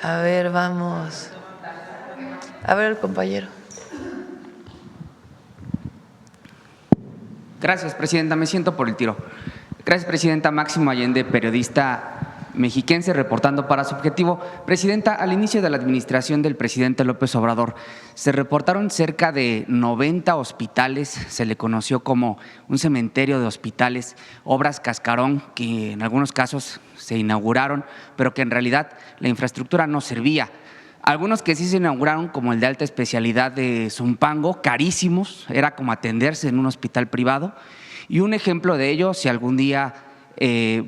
A ver, vamos. A ver, el compañero. Gracias, presidenta. Me siento por el tiro. Gracias, presidenta. Máximo Allende, periodista mexiquense, reportando para Subjetivo. Presidenta, al inicio de la administración del presidente López Obrador, se reportaron cerca de 90 hospitales, se le conoció como un cementerio de hospitales, obras cascarón, que en algunos casos se inauguraron, pero que en realidad la infraestructura no servía. Algunos que sí se inauguraron, como el de alta especialidad de Zumpango, carísimos, era como atenderse en un hospital privado. Y un ejemplo de ello, si algún día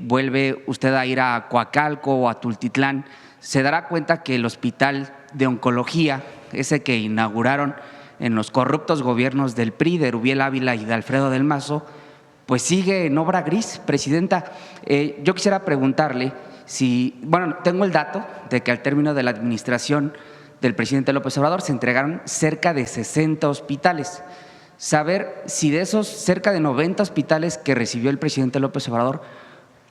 vuelve usted a ir a Coacalco o a Tultitlán, se dará cuenta que el hospital de oncología, ese que inauguraron en los corruptos gobiernos del PRI, de Rubiel Ávila y de Alfredo del Mazo, pues sigue en obra gris, presidenta. Yo quisiera preguntarle si, bueno, tengo el dato de que al término de la administración del presidente López Obrador se entregaron cerca de 60 hospitales. Saber si de esos cerca de 90 hospitales que recibió el presidente López Obrador,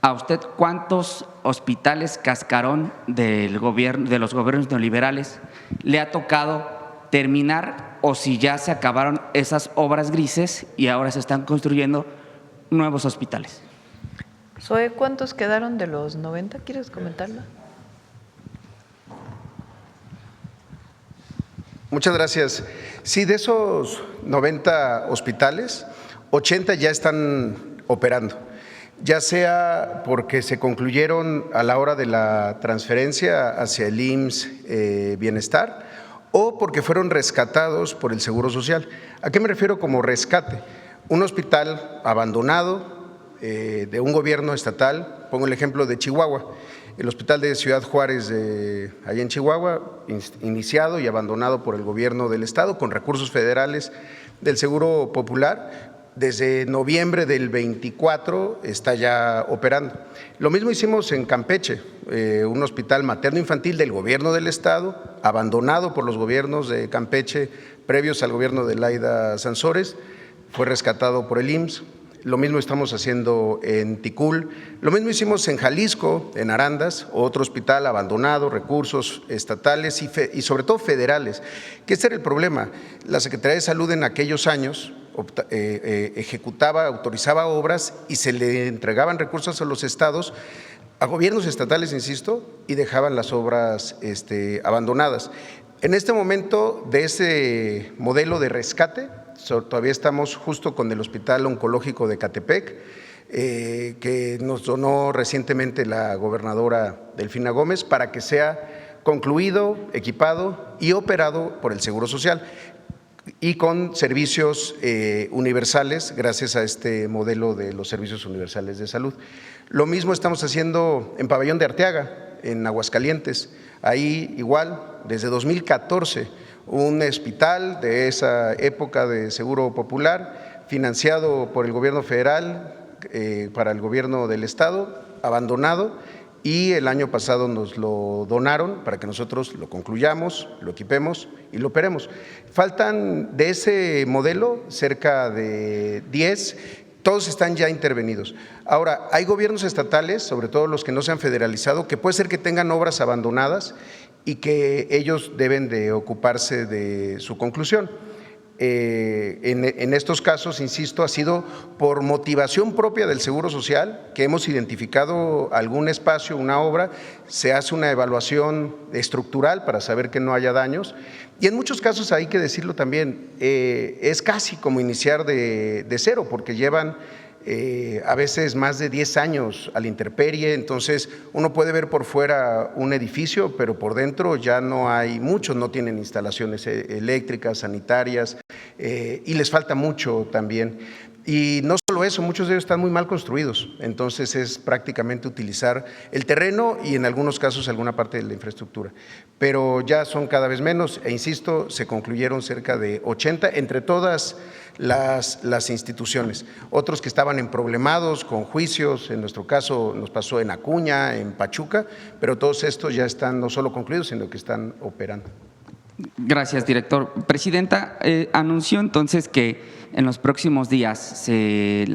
¿a usted cuántos hospitales cascarón del gobierno, de los gobiernos neoliberales le ha tocado terminar, o si ya se acabaron esas obras grises y ahora se están construyendo nuevos hospitales? Zoe, ¿cuántos quedaron de los 90? ¿Quieres comentarlo? Muchas gracias. Sí, de esos 90 hospitales, 80 ya están operando, ya sea porque se concluyeron a la hora de la transferencia hacia el IMSS Bienestar o porque fueron rescatados por el Seguro Social. ¿A qué me refiero como rescate? Un hospital abandonado de un gobierno estatal, pongo el ejemplo de Chihuahua, el hospital de Ciudad Juárez, allá en Chihuahua, iniciado y abandonado por el gobierno del estado con recursos federales del Seguro Popular. Desde noviembre del 24 está ya operando. Lo mismo hicimos en Campeche, un hospital materno-infantil del gobierno del estado, abandonado por los gobiernos de Campeche previos al gobierno de Laida Sansores, fue rescatado por el IMSS. Lo mismo estamos haciendo en Ticul, lo mismo hicimos en Jalisco, en Arandas, otro hospital abandonado, recursos estatales y sobre todo federales, que este era el problema. La Secretaría de Salud en aquellos años ejecutaba, autorizaba obras y se le entregaban recursos a los estados, a gobiernos estatales, insisto, y dejaban las obras abandonadas. En este momento, de ese modelo de rescate, todavía estamos justo con el Hospital Oncológico de Catepec, que nos donó recientemente la gobernadora Delfina Gómez para que sea concluido, equipado y operado por el Seguro Social y con servicios universales gracias a este modelo de los servicios universales de salud. Lo mismo estamos haciendo en Pabellón de Arteaga, en Aguascalientes. Ahí igual, desde 2014, un hospital de esa época de Seguro Popular, financiado por el gobierno federal para el gobierno del estado, abandonado, y el año pasado nos lo donaron para que nosotros lo concluyamos, lo equipemos y lo operemos. Faltan de ese modelo cerca de 10, todos están ya intervenidos. Ahora, hay gobiernos estatales, sobre todo los que no se han federalizado, que puede ser que tengan obras abandonadas y que ellos deben de ocuparse de su conclusión. En estos casos, insisto, ha sido por motivación propia del Seguro Social que hemos identificado algún espacio, una obra, se hace una evaluación estructural para saber que no haya daños y en muchos casos, hay que decirlo también, es casi como iniciar de cero porque llevan a veces más de 10 años a la intemperie, entonces uno puede ver por fuera un edificio, pero por dentro ya no hay muchos, no tienen instalaciones eléctricas, sanitarias y les falta mucho también. Y no solo eso, muchos de ellos están muy mal construidos, entonces es prácticamente utilizar el terreno y en algunos casos alguna parte de la infraestructura, pero ya son cada vez menos e insisto, se concluyeron cerca de 80 entre todas las instituciones, otros que estaban emproblemados con juicios, en nuestro caso nos pasó en Acuña, en Pachuca, pero todos estos ya están no solo concluidos, sino que están operando. Gracias, director. Presidenta, anunció entonces que en los próximos días se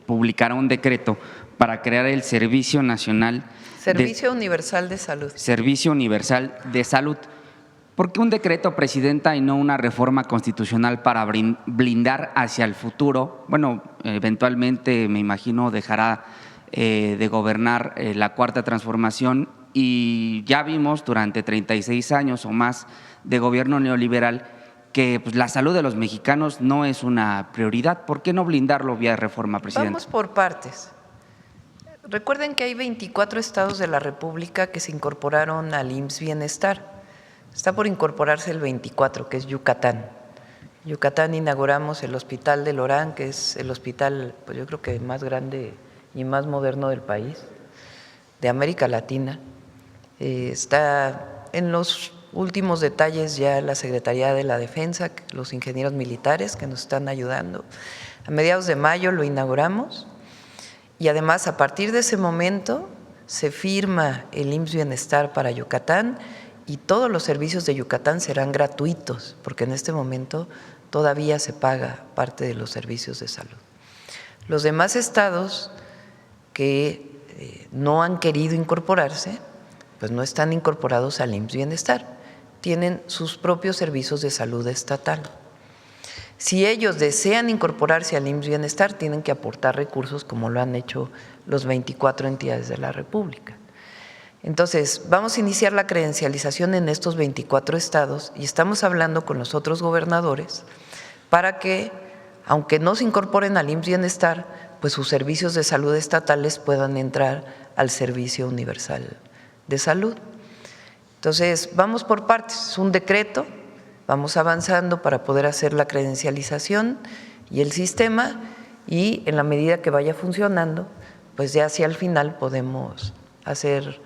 publicará un decreto para crear el Servicio Nacional Servicio Universal de Salud. Servicio Universal de Salud. ¿Por qué un decreto, presidenta, y no una reforma constitucional para blindar hacia el futuro? Bueno, eventualmente, me imagino, dejará de gobernar la Cuarta Transformación y ya vimos durante 36 años o más de gobierno neoliberal que pues, la salud de los mexicanos no es una prioridad. ¿Por qué no blindarlo vía reforma, presidenta? Vamos por partes. Recuerden que hay 24 estados de la República que se incorporaron al IMSS Bienestar. Está por incorporarse el 24, que es Yucatán. Yucatán inauguramos el Hospital del Orán, que es el hospital, pues yo creo que más grande y más moderno del país, de América Latina. Está en los últimos detalles ya la Secretaría de la Defensa, los ingenieros militares que nos están ayudando. A mediados de mayo lo inauguramos. Y además, a partir de ese momento, se firma el IMSS Bienestar para Yucatán y todos los servicios de Yucatán serán gratuitos, porque en este momento todavía se paga parte de los servicios de salud. Los demás estados que no han querido incorporarse, pues no están incorporados al IMSS Bienestar, tienen sus propios servicios de salud estatal. Si ellos desean incorporarse al IMSS Bienestar, tienen que aportar recursos como lo han hecho los 24 entidades de la República. Entonces, vamos a iniciar la credencialización en estos 24 estados y estamos hablando con los otros gobernadores para que, aunque no se incorporen al IMSS Bienestar, pues sus servicios de salud estatales puedan entrar al Servicio Universal de Salud. Entonces, vamos por partes, es un decreto. Vamos avanzando para poder hacer la credencialización y el sistema y en la medida que vaya funcionando, pues ya hacia el final podemos hacer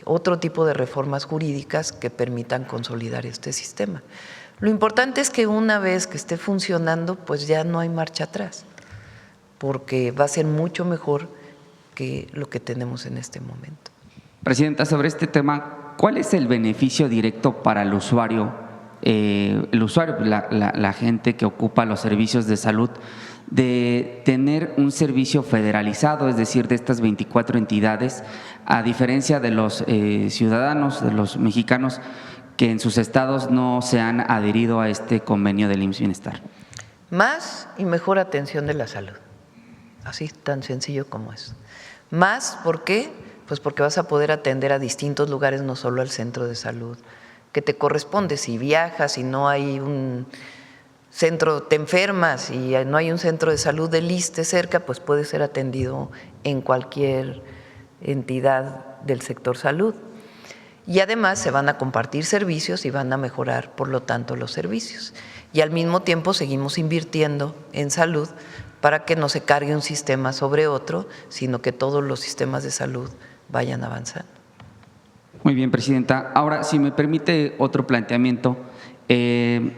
otro tipo de reformas jurídicas que permitan consolidar este sistema. Lo importante es que una vez que esté funcionando, pues ya no hay marcha atrás, porque va a ser mucho mejor que lo que tenemos en este momento. Presidenta, sobre este tema, ¿cuál es el beneficio directo para el usuario? La gente que ocupa los servicios de salud, de tener un servicio federalizado, es decir, de estas 24 entidades, a diferencia de los ciudadanos, de los mexicanos que en sus estados no se han adherido a este convenio del IMSS Bienestar. Más y mejor atención de la salud, así tan sencillo como es. Más, ¿por qué? Pues porque vas a poder atender a distintos lugares, no solo al centro de salud que te corresponde. Si viajas y no hay un centro, te enfermas y no hay un centro de salud del ISSSTE cerca, pues puedes ser atendido en cualquier entidad del sector salud. Y además se van a compartir servicios y van a mejorar, por lo tanto, los servicios. Y al mismo tiempo seguimos invirtiendo en salud para que no se cargue un sistema sobre otro, sino que todos los sistemas de salud vayan avanzando. Muy bien, presidenta. Ahora, si me permite otro planteamiento, el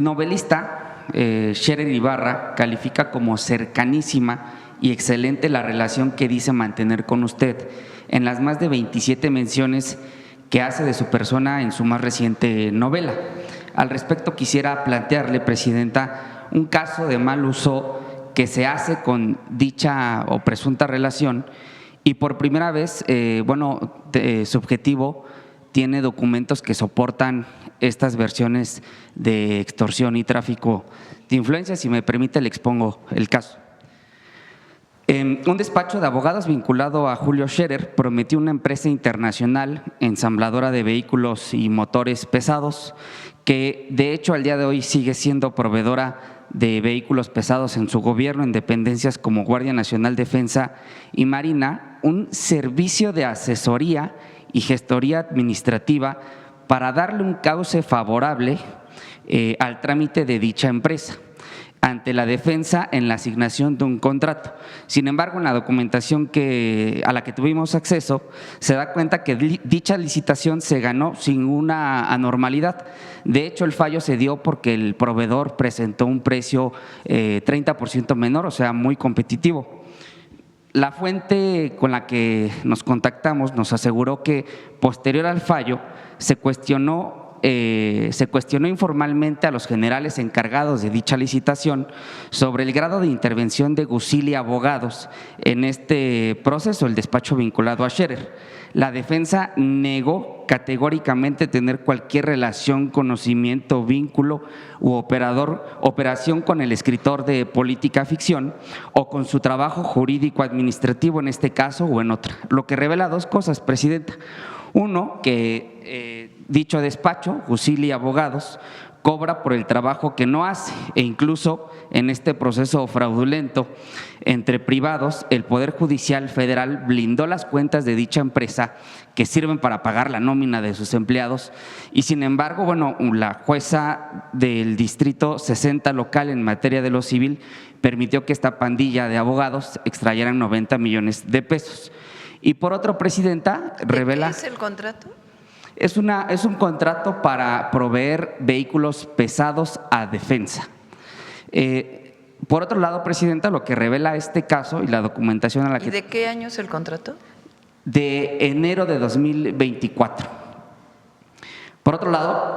novelista Scherer Ibarra califica como cercanísima y excelente la relación que dice mantener con usted en las más de 27 menciones que hace de su persona en su más reciente novela. Al respecto, quisiera plantearle, presidenta, un caso de mal uso que se hace con dicha o presunta relación. Y por primera vez, Subjetivo tiene documentos que soportan estas versiones de extorsión y tráfico de influencias. Si me permite, le expongo el caso. Un despacho de abogados vinculado a Julio Scherer prometió una empresa internacional ensambladora de vehículos y motores pesados que, de hecho, al día de hoy sigue siendo proveedora de vehículos pesados en su gobierno, en dependencias como Guardia Nacional, Defensa y Marina, un servicio de asesoría y gestoría administrativa para darle un cauce favorable al trámite de dicha empresa ante la defensa en la asignación de un contrato. Sin embargo, en la documentación a la que tuvimos acceso, se da cuenta que dicha licitación se ganó sin una anormalidad. De hecho, el fallo se dio porque el proveedor presentó un precio 30% menor, o sea, muy competitivo. La fuente con la que nos contactamos nos aseguró que, posterior al fallo, se cuestionó se cuestionó informalmente a los generales encargados de dicha licitación sobre el grado de intervención de Guzil y abogados en este proceso, el despacho vinculado a Scherer. La defensa negó categóricamente tener cualquier relación, conocimiento, vínculo u operación con el escritor de política ficción o con su trabajo jurídico-administrativo en este caso o en otra, lo que revela dos cosas, Presidenta. Uno, que dicho despacho, Guzil y abogados, cobra por el trabajo que no hace e incluso en este proceso fraudulento entre privados, el Poder Judicial Federal blindó las cuentas de dicha empresa que sirven para pagar la nómina de sus empleados y sin embargo, bueno, la jueza del Distrito 60 local en materia de lo civil permitió que esta pandilla de abogados extrayeran 90 millones de pesos. Y por otro, Presidenta, revela… ¿Qué es el contrato? Es un contrato para proveer vehículos pesados a defensa. Por otro lado, Presidenta, lo que revela este caso y la documentación a la que… ¿Y de qué año es el contrato? De enero de 2024. Por otro lado,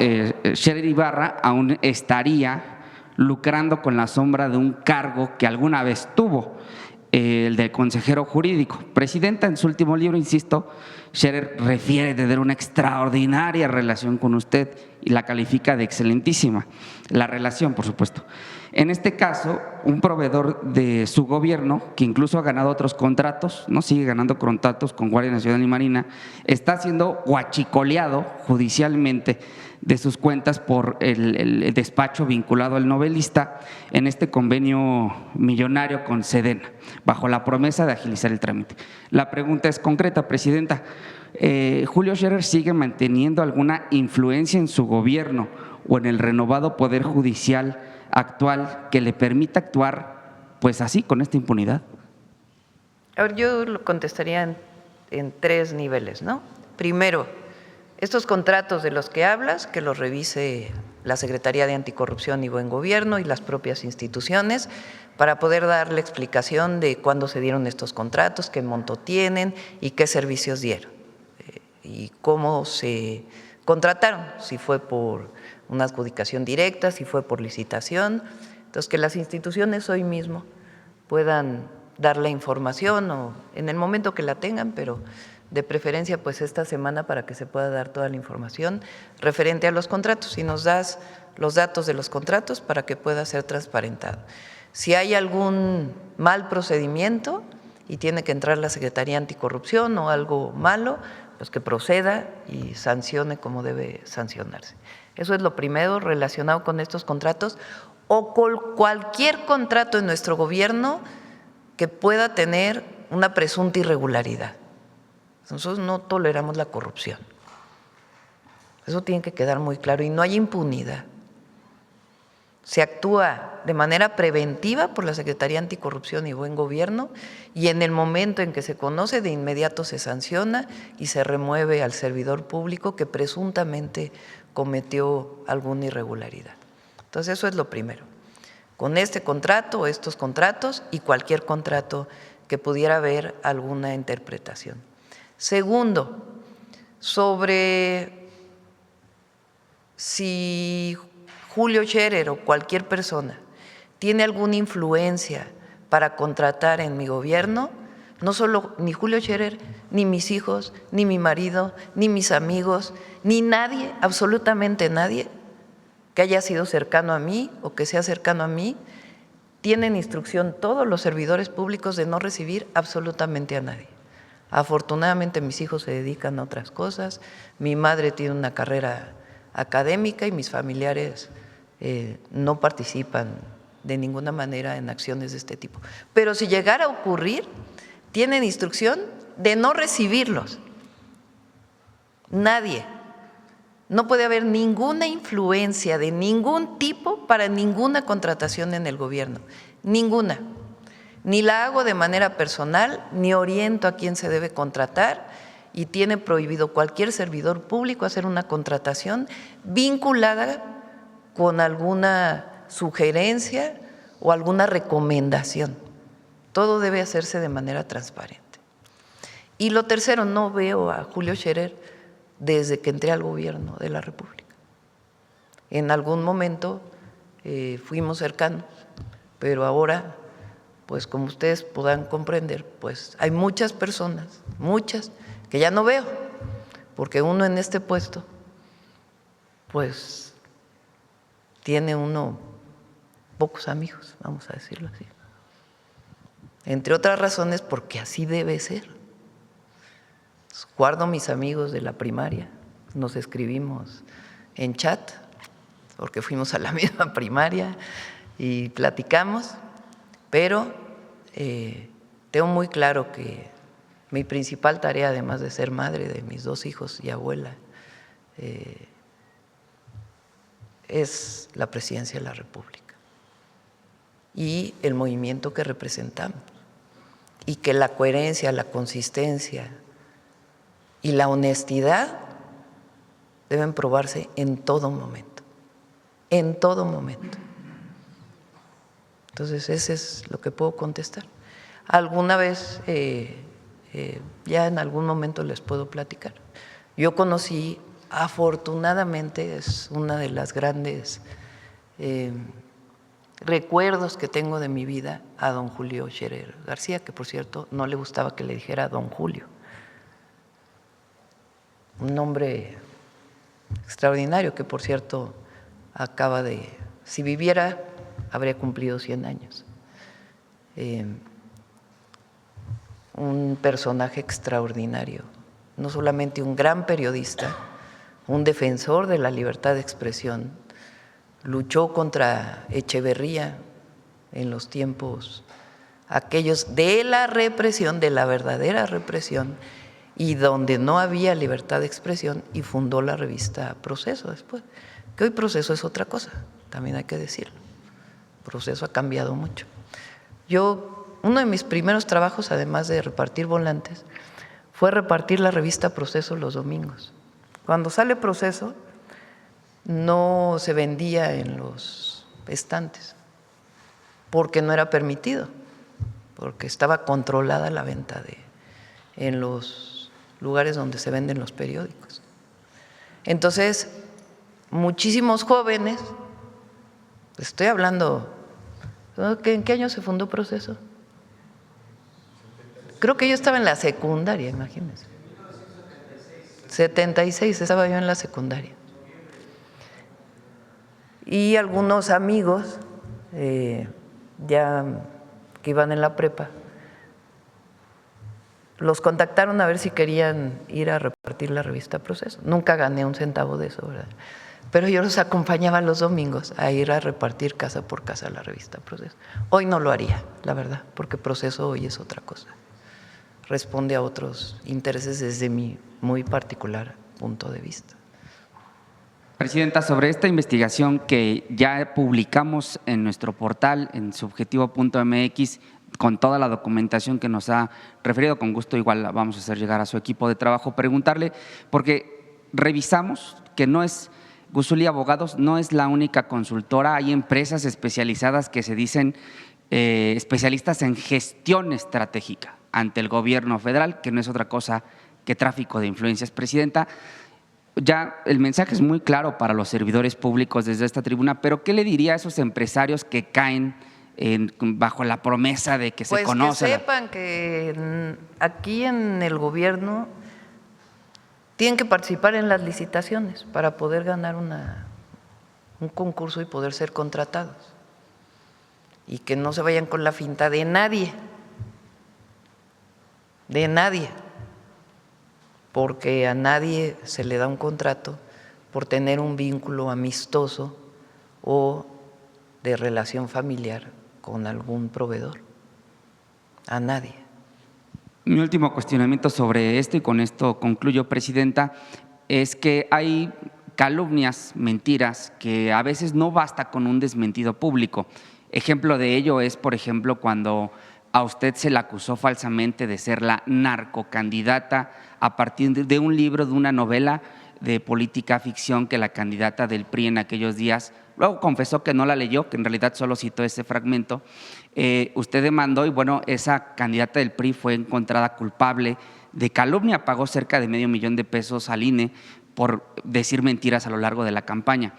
Scherer Ibarra aún estaría lucrando con la sombra de un cargo que alguna vez tuvo, el de consejero jurídico. Presidenta, en su último libro, insisto, Scherer refiere tener una extraordinaria relación con usted y la califica de excelentísima. La relación, por supuesto. En este caso, un proveedor de su gobierno, que incluso ha ganado otros contratos, no sigue ganando contratos con Guardia Nacional y Marina, está siendo huachicoleado judicialmente de sus cuentas por el despacho vinculado al novelista en este convenio millonario con Sedena, bajo la promesa de agilizar el trámite. La pregunta es concreta, Presidenta. ¿Julio Scherer sigue manteniendo alguna influencia en su gobierno o en el renovado Poder Judicial actual que le permita actuar pues así, con esta impunidad? A ver, yo lo contestaría en tres niveles, ¿no? Primero, estos contratos de los que hablas, que los revise la Secretaría de Anticorrupción y Buen Gobierno y las propias instituciones para poder dar la explicación de cuándo se dieron estos contratos, qué monto tienen y qué servicios dieron y cómo se contrataron, si fue por una adjudicación directa, si fue por licitación. Entonces, que las instituciones hoy mismo puedan dar la información o en el momento que la tengan, pero de preferencia pues esta semana para que se pueda dar toda la información referente a los contratos y nos das los datos de los contratos para que pueda ser transparentado. Si hay algún mal procedimiento y tiene que entrar la Secretaría Anticorrupción o algo malo, pues que proceda y sancione como debe sancionarse. Eso es lo primero relacionado con estos contratos o con cualquier contrato en nuestro gobierno que pueda tener una presunta irregularidad. Nosotros no toleramos la corrupción. Eso tiene que quedar muy claro y no hay impunidad. Se actúa de manera preventiva por la Secretaría Anticorrupción y Buen Gobierno y en el momento en que se conoce de inmediato se sanciona y se remueve al servidor público que presuntamente cometió alguna irregularidad. Entonces eso es lo primero. Con este contrato o estos contratos y cualquier contrato que pudiera haber alguna interpretación. Segundo, sobre si Julio Scherer o cualquier persona tiene alguna influencia para contratar en mi gobierno, no solo ni Julio Scherer, ni mis hijos, ni mi marido, ni mis amigos, ni nadie, absolutamente nadie que haya sido cercano a mí o que sea cercano a mí, tienen instrucción todos los servidores públicos de no recibir absolutamente a nadie. Afortunadamente mis hijos se dedican a otras cosas, mi madre tiene una carrera académica y mis familiares no participan de ninguna manera en acciones de este tipo. Pero si llegara a ocurrir, tienen instrucción de no recibirlos. Nadie. No puede haber ninguna influencia de ningún tipo para ninguna contratación en el gobierno. Ninguna. Ni la hago de manera personal, ni oriento a quién se debe contratar y tiene prohibido cualquier servidor público hacer una contratación vinculada con alguna sugerencia o alguna recomendación. Todo debe hacerse de manera transparente. Y lo tercero, no veo a Julio Scherer desde que entré al gobierno de la República. En algún momento fuimos cercanos, pero ahora, pues como ustedes podrán comprender, pues hay muchas personas, muchas, que ya no veo, porque uno en este puesto, pues tiene uno pocos amigos, vamos a decirlo así. Entre otras razones, porque así debe ser. Guardo mis amigos de la primaria, nos escribimos en chat, porque fuimos a la misma primaria y platicamos, pero tengo muy claro que mi principal tarea, además de ser madre de mis 2 hijos y abuela, es la presidencia de la República y el movimiento que representamos, y que la coherencia, la consistencia y la honestidad deben probarse en todo momento, en todo momento. Entonces, ese es lo que puedo contestar. Alguna vez, ya en algún momento les puedo platicar. Yo conocí, afortunadamente, es una de las grandes recuerdos que tengo de mi vida, a don Julio Scherer García, que por cierto no le gustaba que le dijera don Julio. Un hombre extraordinario que por cierto acaba de, si viviera, habría cumplido 100 años. Un personaje extraordinario, no solamente un gran periodista, un defensor de la libertad de expresión, luchó contra Echeverría en los tiempos aquellos de la represión, de la verdadera represión, y donde no había libertad de expresión, y fundó la revista Proceso después, que hoy Proceso es otra cosa, también hay que decirlo. Proceso ha cambiado mucho. Uno de mis primeros trabajos, además de repartir volantes, fue repartir la revista Proceso los domingos. Cuando sale Proceso, no se vendía en los estantes, porque no era permitido, porque estaba controlada la venta en los lugares donde se venden los periódicos. Entonces, muchísimos jóvenes, estoy hablando, ¿en qué año se fundó Proceso? Creo que yo estaba en la secundaria, imagínense. 76, estaba yo en la secundaria. Y algunos amigos ya que iban en la prepa, los contactaron a ver si querían ir a repartir la revista Proceso. Nunca gané un centavo de eso, ¿verdad? Pero yo los acompañaba los domingos a ir a repartir casa por casa la revista Proceso. Hoy no lo haría, la verdad, porque Proceso hoy es otra cosa. Responde a otros intereses desde mi muy particular punto de vista. Presidenta, sobre esta investigación que ya publicamos en nuestro portal, en subjetivo.mx, con toda la documentación que nos ha referido, con gusto igual la vamos a hacer llegar a su equipo de trabajo, preguntarle, porque revisamos que no es, Guzuli Abogados no es la única consultora, hay empresas especializadas que se dicen especialistas en gestión estratégica ante el gobierno federal, que no es otra cosa que tráfico de influencias. Presidenta, ya el mensaje es muy claro para los servidores públicos desde esta tribuna, pero ¿qué le diría a esos empresarios que caen bajo la promesa de que se conoce? Pues que sepan que aquí en el gobierno tienen que participar en las licitaciones para poder ganar un concurso y poder ser contratados. Y que no se vayan con la finta de nadie, porque a nadie se le da un contrato por tener un vínculo amistoso o de relación familiar con algún proveedor. A nadie. Mi último cuestionamiento sobre esto, y con esto concluyo, Presidenta, es que hay calumnias, mentiras, que a veces no basta con un desmentido público. Ejemplo de ello es, por ejemplo, cuando a usted se le acusó falsamente de ser la narcocandidata a partir de un libro, de una novela de política ficción que la candidata del PRI en aquellos días, luego confesó que no la leyó, que en realidad solo citó ese fragmento. Usted demandó y bueno, esa candidata del PRI fue encontrada culpable de calumnia, pagó cerca de $500,000 al INE por decir mentiras a lo largo de la campaña.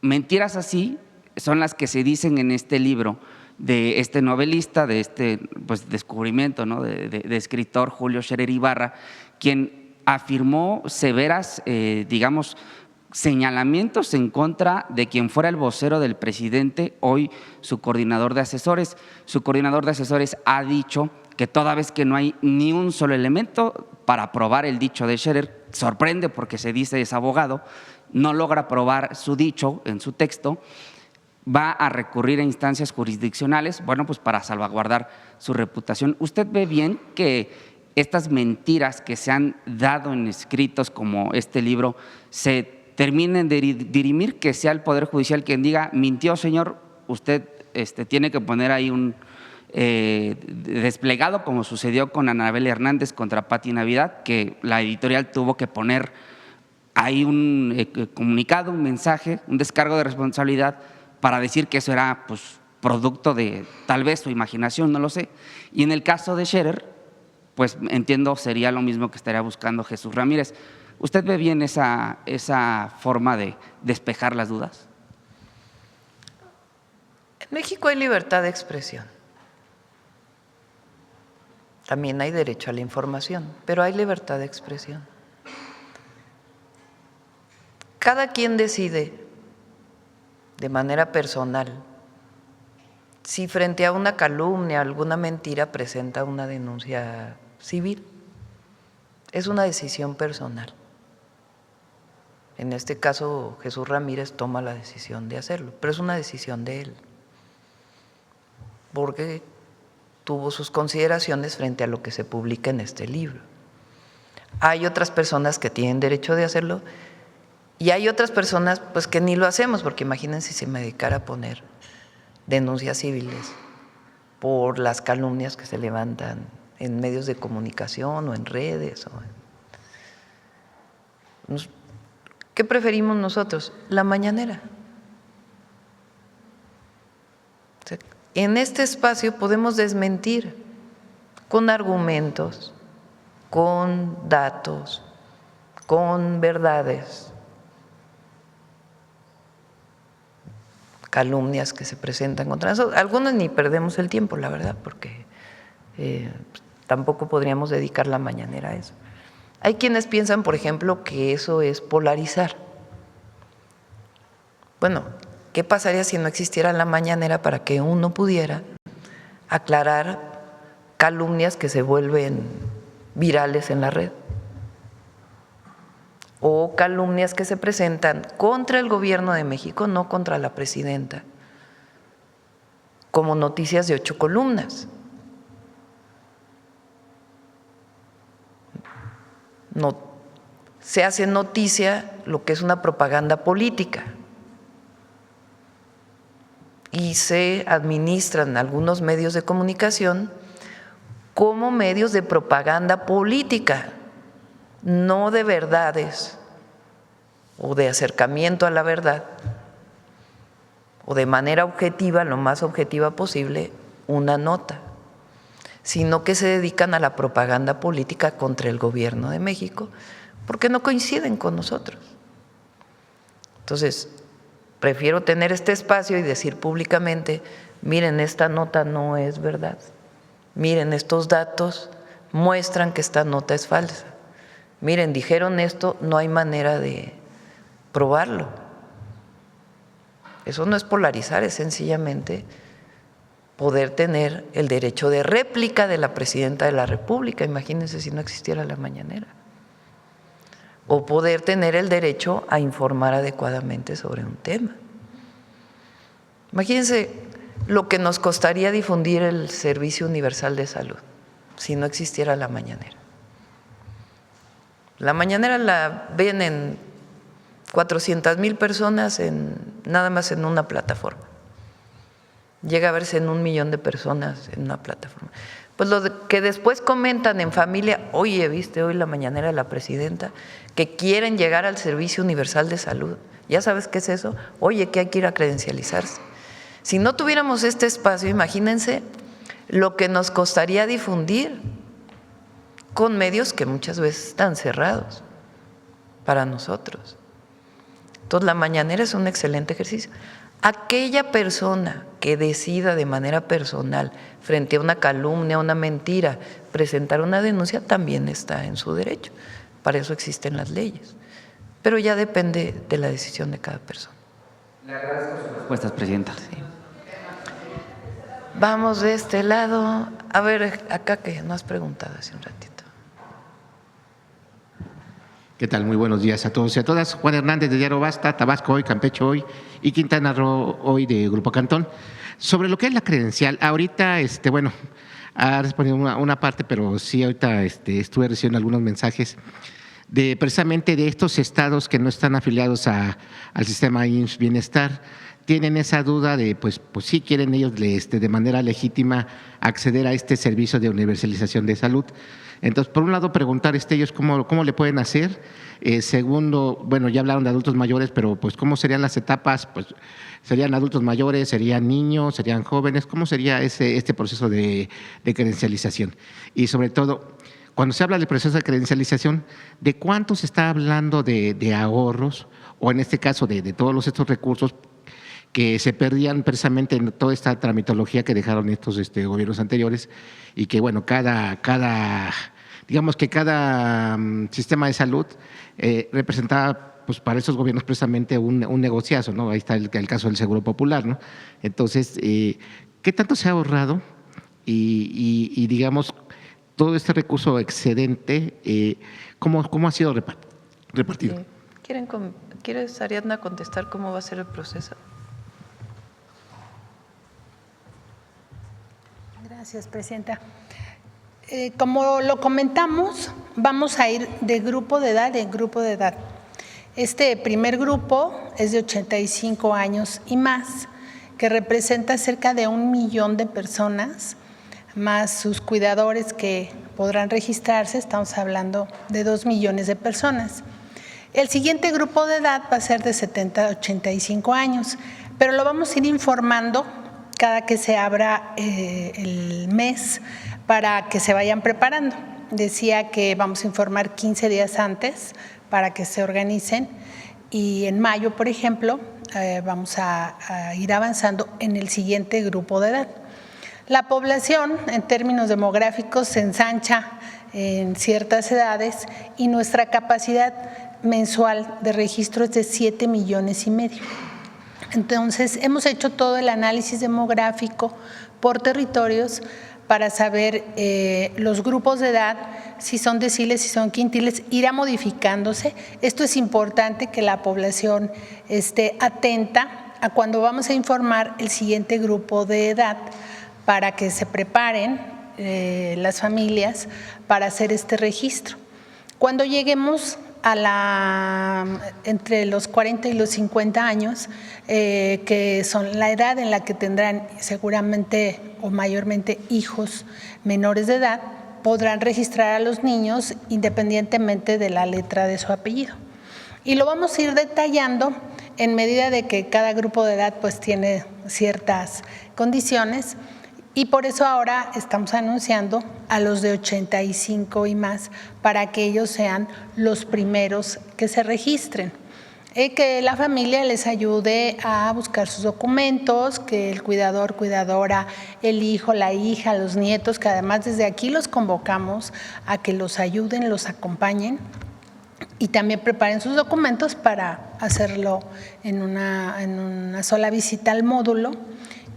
Mentiras así son las que se dicen en este libro de este novelista, de este pues, descubrimiento, ¿no?, de escritor Julio Scherer Ibarra, quien afirmó severas, digamos, señalamientos en contra de quien fuera el vocero del presidente, hoy su coordinador de asesores. Su coordinador de asesores ha dicho que toda vez que no hay ni un solo elemento para probar el dicho de Scherer, sorprende porque se dice es abogado, no logra probar su dicho en su texto, va a recurrir a instancias jurisdiccionales, bueno, pues para salvaguardar su reputación. ¿Usted ve bien que estas mentiras que se han dado en escritos como este libro se terminen de dirimir, que sea el Poder Judicial quien diga, mintió señor, usted tiene que poner ahí un desplegado, como sucedió con Anabel Hernández contra Pati Navidad, que la editorial tuvo que poner ahí un comunicado, un mensaje, un descargo de responsabilidad para decir que eso era pues, producto de tal vez su imaginación, no lo sé? Y en el caso de Scherer, pues entiendo sería lo mismo que estaría buscando Jesús Ramírez. ¿Usted ve bien esa forma de despejar las dudas? En México hay libertad de expresión. También hay derecho a la información, pero hay libertad de expresión. Cada quien decide de manera personal si frente a una calumnia, alguna mentira, presenta una denuncia civil. Es una decisión personal. En este caso, Jesús Ramírez toma la decisión de hacerlo, pero es una decisión de él, porque tuvo sus consideraciones frente a lo que se publica en este libro. Hay otras personas que tienen derecho de hacerlo y hay otras personas pues que ni lo hacemos, porque imagínense si me dedicara a poner denuncias civiles por las calumnias que se levantan en medios de comunicación o en redes. ¿Qué preferimos nosotros? La mañanera. En este espacio podemos desmentir con argumentos, con datos, con verdades, calumnias que se presentan contra nosotros. Algunos ni perdemos el tiempo, la verdad, porque tampoco podríamos dedicar la mañanera a eso. Hay quienes piensan, por ejemplo, que eso es polarizar. Bueno, ¿qué pasaría si no existiera la mañanera para que uno pudiera aclarar calumnias que se vuelven virales en la red? O calumnias que se presentan contra el gobierno de México, no contra la presidenta, como noticias de 8 columnas. No, se hace noticia lo que es una propaganda política y se administran algunos medios de comunicación como medios de propaganda política, no de verdades o de acercamiento a la verdad, o de manera objetiva, lo más objetiva posible, una nota, sino que se dedican a la propaganda política contra el gobierno de México, porque no coinciden con nosotros. Entonces, prefiero tener este espacio y decir públicamente, miren, esta nota no es verdad, miren, estos datos muestran que esta nota es falsa, miren, dijeron esto, no hay manera de probarlo. Eso no es polarizar, es sencillamente poder tener el derecho de réplica de la presidenta de la República, imagínense si no existiera la mañanera, o poder tener el derecho a informar adecuadamente sobre un tema. Imagínense lo que nos costaría difundir el Servicio Universal de Salud si no existiera la mañanera. La mañanera la ven en 400,000 personas nada más en una plataforma. Llega a verse en 1,000,000 de personas en una plataforma. Pues lo que después comentan en familia, oye, ¿viste hoy la mañanera de la presidenta? Que quieren llegar al Servicio Universal de Salud. ¿Ya sabes qué es eso? Oye, que hay que ir a credencializarse. Si no tuviéramos este espacio, imagínense lo que nos costaría difundir con medios que muchas veces están cerrados. para nosotros. Entonces, la mañanera es un excelente ejercicio. Aquella persona que decida de manera personal, frente a una calumnia, una mentira, presentar una denuncia, también está en su derecho. Para eso existen las leyes. Pero ya depende de la decisión de cada persona. Le agradezco sus respuestas, presidenta. Sí. Vamos de este lado. A ver, acá que no has preguntado hace un ratito. ¿Qué tal? Muy buenos días a todos y a todas. Juan Hernández de Diario Basta, Tabasco Hoy, Campeche Hoy y Quintana Roo Hoy de Grupo Cantón. Sobre lo que es la credencial, ahorita, bueno, ha respondido una parte, pero sí ahorita estuve recibiendo algunos mensajes de precisamente de estos estados que no están afiliados al sistema IMSS Bienestar. Tienen esa duda de, pues sí quieren ellos de manera legítima acceder a este servicio de universalización de salud. Entonces, por un lado, preguntar ellos cómo le pueden hacer. Segundo, bueno, ya hablaron de adultos mayores, pero pues cómo serían las etapas, pues serían adultos mayores, serían niños, serían jóvenes, cómo sería este proceso de credencialización. Y sobre todo, cuando se habla del proceso de credencialización, ¿de cuánto se está hablando de ahorros o en este caso de todos estos recursos que se perdían precisamente en toda esta tramitología que dejaron estos gobiernos anteriores y que, bueno, digamos que cada sistema de salud representaba, pues, para esos gobiernos precisamente un negociazo, ¿no? Ahí está el caso del Seguro Popular, ¿no? Entonces, ¿qué tanto se ha ahorrado? Y digamos, todo este recurso excedente, ¿cómo ha sido repartido? ¿Quieres, Ariadna, contestar cómo va a ser el proceso? Gracias, presidenta. Como lo comentamos, vamos a ir de grupo de edad en grupo de edad. Este primer grupo es de 85 años y más, que representa cerca de 1 millón de personas, más sus cuidadores que podrán registrarse, estamos hablando de 2 millones de personas. El siguiente grupo de edad va a ser de 70 a 85 años, pero lo vamos a ir informando cada que se abra el mes para que se vayan preparando. Decía que vamos a informar 15 días antes para que se organicen y en mayo, por ejemplo, vamos a ir avanzando en el siguiente grupo de edad. La población, en términos demográficos, se ensancha en ciertas edades y nuestra capacidad mensual de registro es de 7,5 millones. Entonces, hemos hecho todo el análisis demográfico por territorios para saber los grupos de edad, si son deciles, si son quintiles, irá modificándose. Esto es importante que la población esté atenta a cuando vamos a informar el siguiente grupo de edad para que se preparen las familias para hacer este registro. Cuando lleguemos entre los 40 y los 50 años, que son la edad en la que tendrán seguramente o mayormente hijos menores de edad, podrán registrar a los niños independientemente de la letra de su apellido. Y lo vamos a ir detallando en medida de que cada grupo de edad pues tiene ciertas condiciones. Y por eso ahora estamos anunciando a los de 85 y más para que ellos sean los primeros que se registren. Que la familia les ayude a buscar sus documentos, que el cuidador, cuidadora, el hijo, la hija, los nietos, que además desde aquí los convocamos a que los ayuden, los acompañen y también preparen sus documentos para hacerlo en una sola visita al módulo.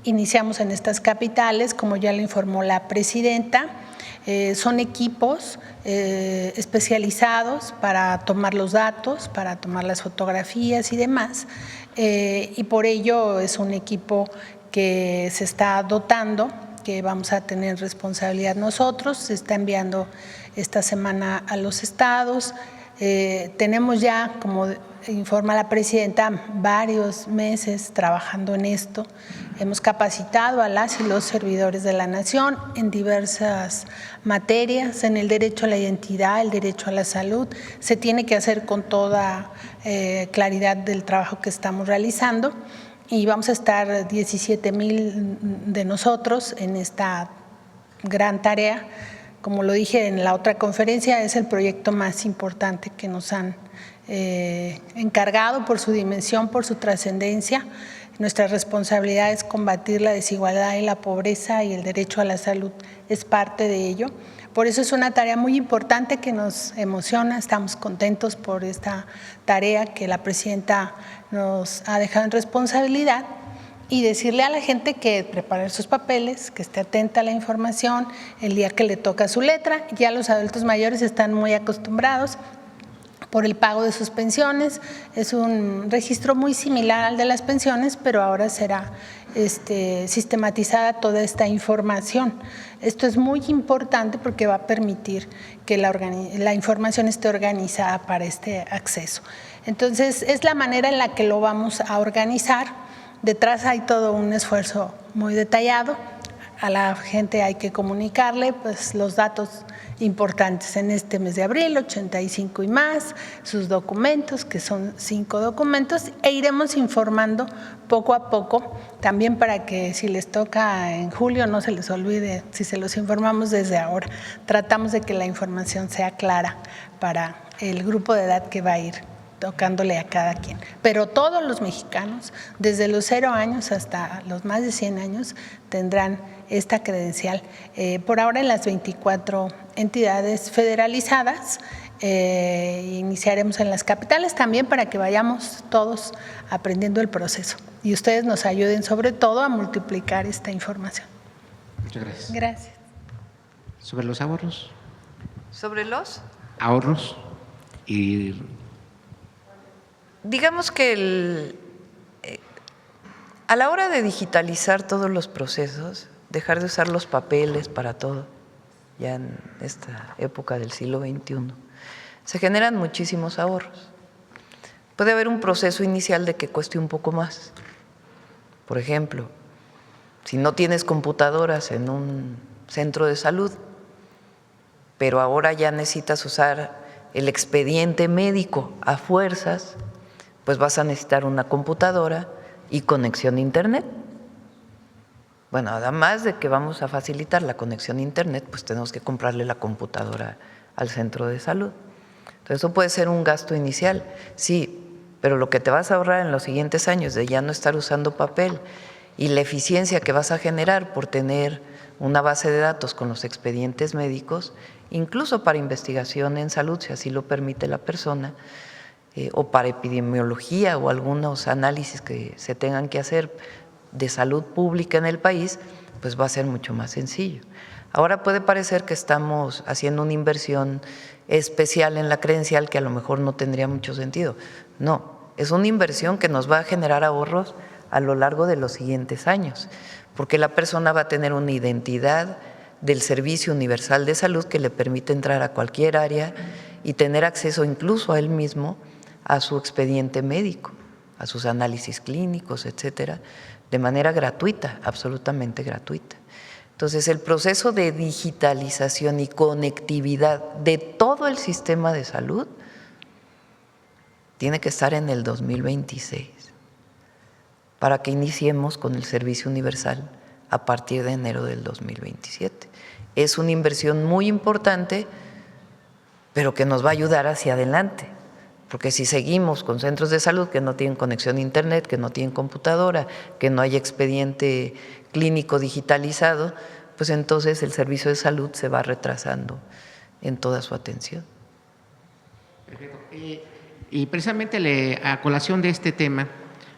Iniciamos en estas capitales, como ya lo informó la presidenta, son equipos especializados para tomar los datos, para tomar las fotografías y demás, y por ello es un equipo que se está dotando, que vamos a tener responsabilidad nosotros, se está enviando esta semana a los estados. Tenemos ya, como informa la presidenta, varios meses trabajando en esto. Hemos capacitado a las y los servidores de la nación en diversas materias, en el derecho a la identidad, el derecho a la salud. Se tiene que hacer con toda claridad del trabajo que estamos realizando y vamos a estar 17,000 de nosotros en esta gran tarea como lo dije en la otra conferencia, es el proyecto más importante que nos han encargado por su dimensión, por su trascendencia. Nuestra responsabilidad es combatir la desigualdad y la pobreza, y el derecho a la salud es parte de ello. Por eso es una tarea muy importante que nos emociona, estamos contentos por esta tarea que la presidenta nos ha dejado en responsabilidad, y decirle a la gente que prepare sus papeles, que esté atenta a la información el día que le toca su letra. Ya los adultos mayores están muy acostumbrados por el pago de sus pensiones. Es un registro muy similar al de las pensiones, pero ahora será sistematizada toda esta información. Esto es muy importante porque va a permitir que la información esté organizada para este acceso. Entonces, es la manera en la que lo vamos a organizar. Detrás hay todo un esfuerzo muy detallado. A la gente hay que comunicarle pues los datos importantes en este mes de abril, 85 y más, sus documentos, que son 5 documentos, e iremos informando poco a poco, también para que si les toca en julio no se les olvide, si se los informamos desde ahora. Tratamos de que la información sea clara para el grupo de edad que va a ir tocándole a cada quien. Pero todos los mexicanos, desde los 0 años hasta los más de 100 años, tendrán esta credencial. Por ahora en las 24 entidades federalizadas, iniciaremos en las capitales también para que vayamos todos aprendiendo el proceso y ustedes nos ayuden sobre todo a multiplicar esta información. Muchas gracias. Gracias. ¿Sobre los ahorros? ¿Sobre los? Ahorros y… Digamos que a la hora de digitalizar todos los procesos, dejar de usar los papeles para todo, ya en esta época del siglo XXI, se generan muchísimos ahorros. Puede haber un proceso inicial de que cueste un poco más. Por ejemplo, si no tienes computadoras en un centro de salud, pero ahora ya necesitas usar el expediente médico a fuerzas, pues vas a necesitar una computadora y conexión a Internet. Bueno, además de que vamos a facilitar la conexión a Internet, pues tenemos que comprarle la computadora al centro de salud. Entonces, eso puede ser un gasto inicial, sí, pero lo que te vas a ahorrar en los siguientes años de ya no estar usando papel y la eficiencia que vas a generar por tener una base de datos con los expedientes médicos, incluso para investigación en salud, si así lo permite la persona, o para epidemiología o algunos análisis que se tengan que hacer de salud pública en el país, pues va a ser mucho más sencillo. Ahora puede parecer que estamos haciendo una inversión especial en la credencial que a lo mejor no tendría mucho sentido. No, es una inversión que nos va a generar ahorros a lo largo de los siguientes años, porque la persona va a tener una identidad del Servicio Universal de Salud que le permite entrar a cualquier área y tener acceso incluso a él mismo a su expediente médico, a sus análisis clínicos, etcétera, de manera gratuita, absolutamente gratuita. Entonces, el proceso de digitalización y conectividad de todo el sistema de salud tiene que estar en el 2026 para que iniciemos con el servicio universal a partir de enero del 2027. Es una inversión muy importante, pero que nos va a ayudar hacia adelante. Porque si seguimos con centros de salud que no tienen conexión a Internet, que no tienen computadora, que no hay expediente clínico digitalizado, pues entonces el servicio de salud se va retrasando en toda su atención. Perfecto. Y precisamente a colación de este tema,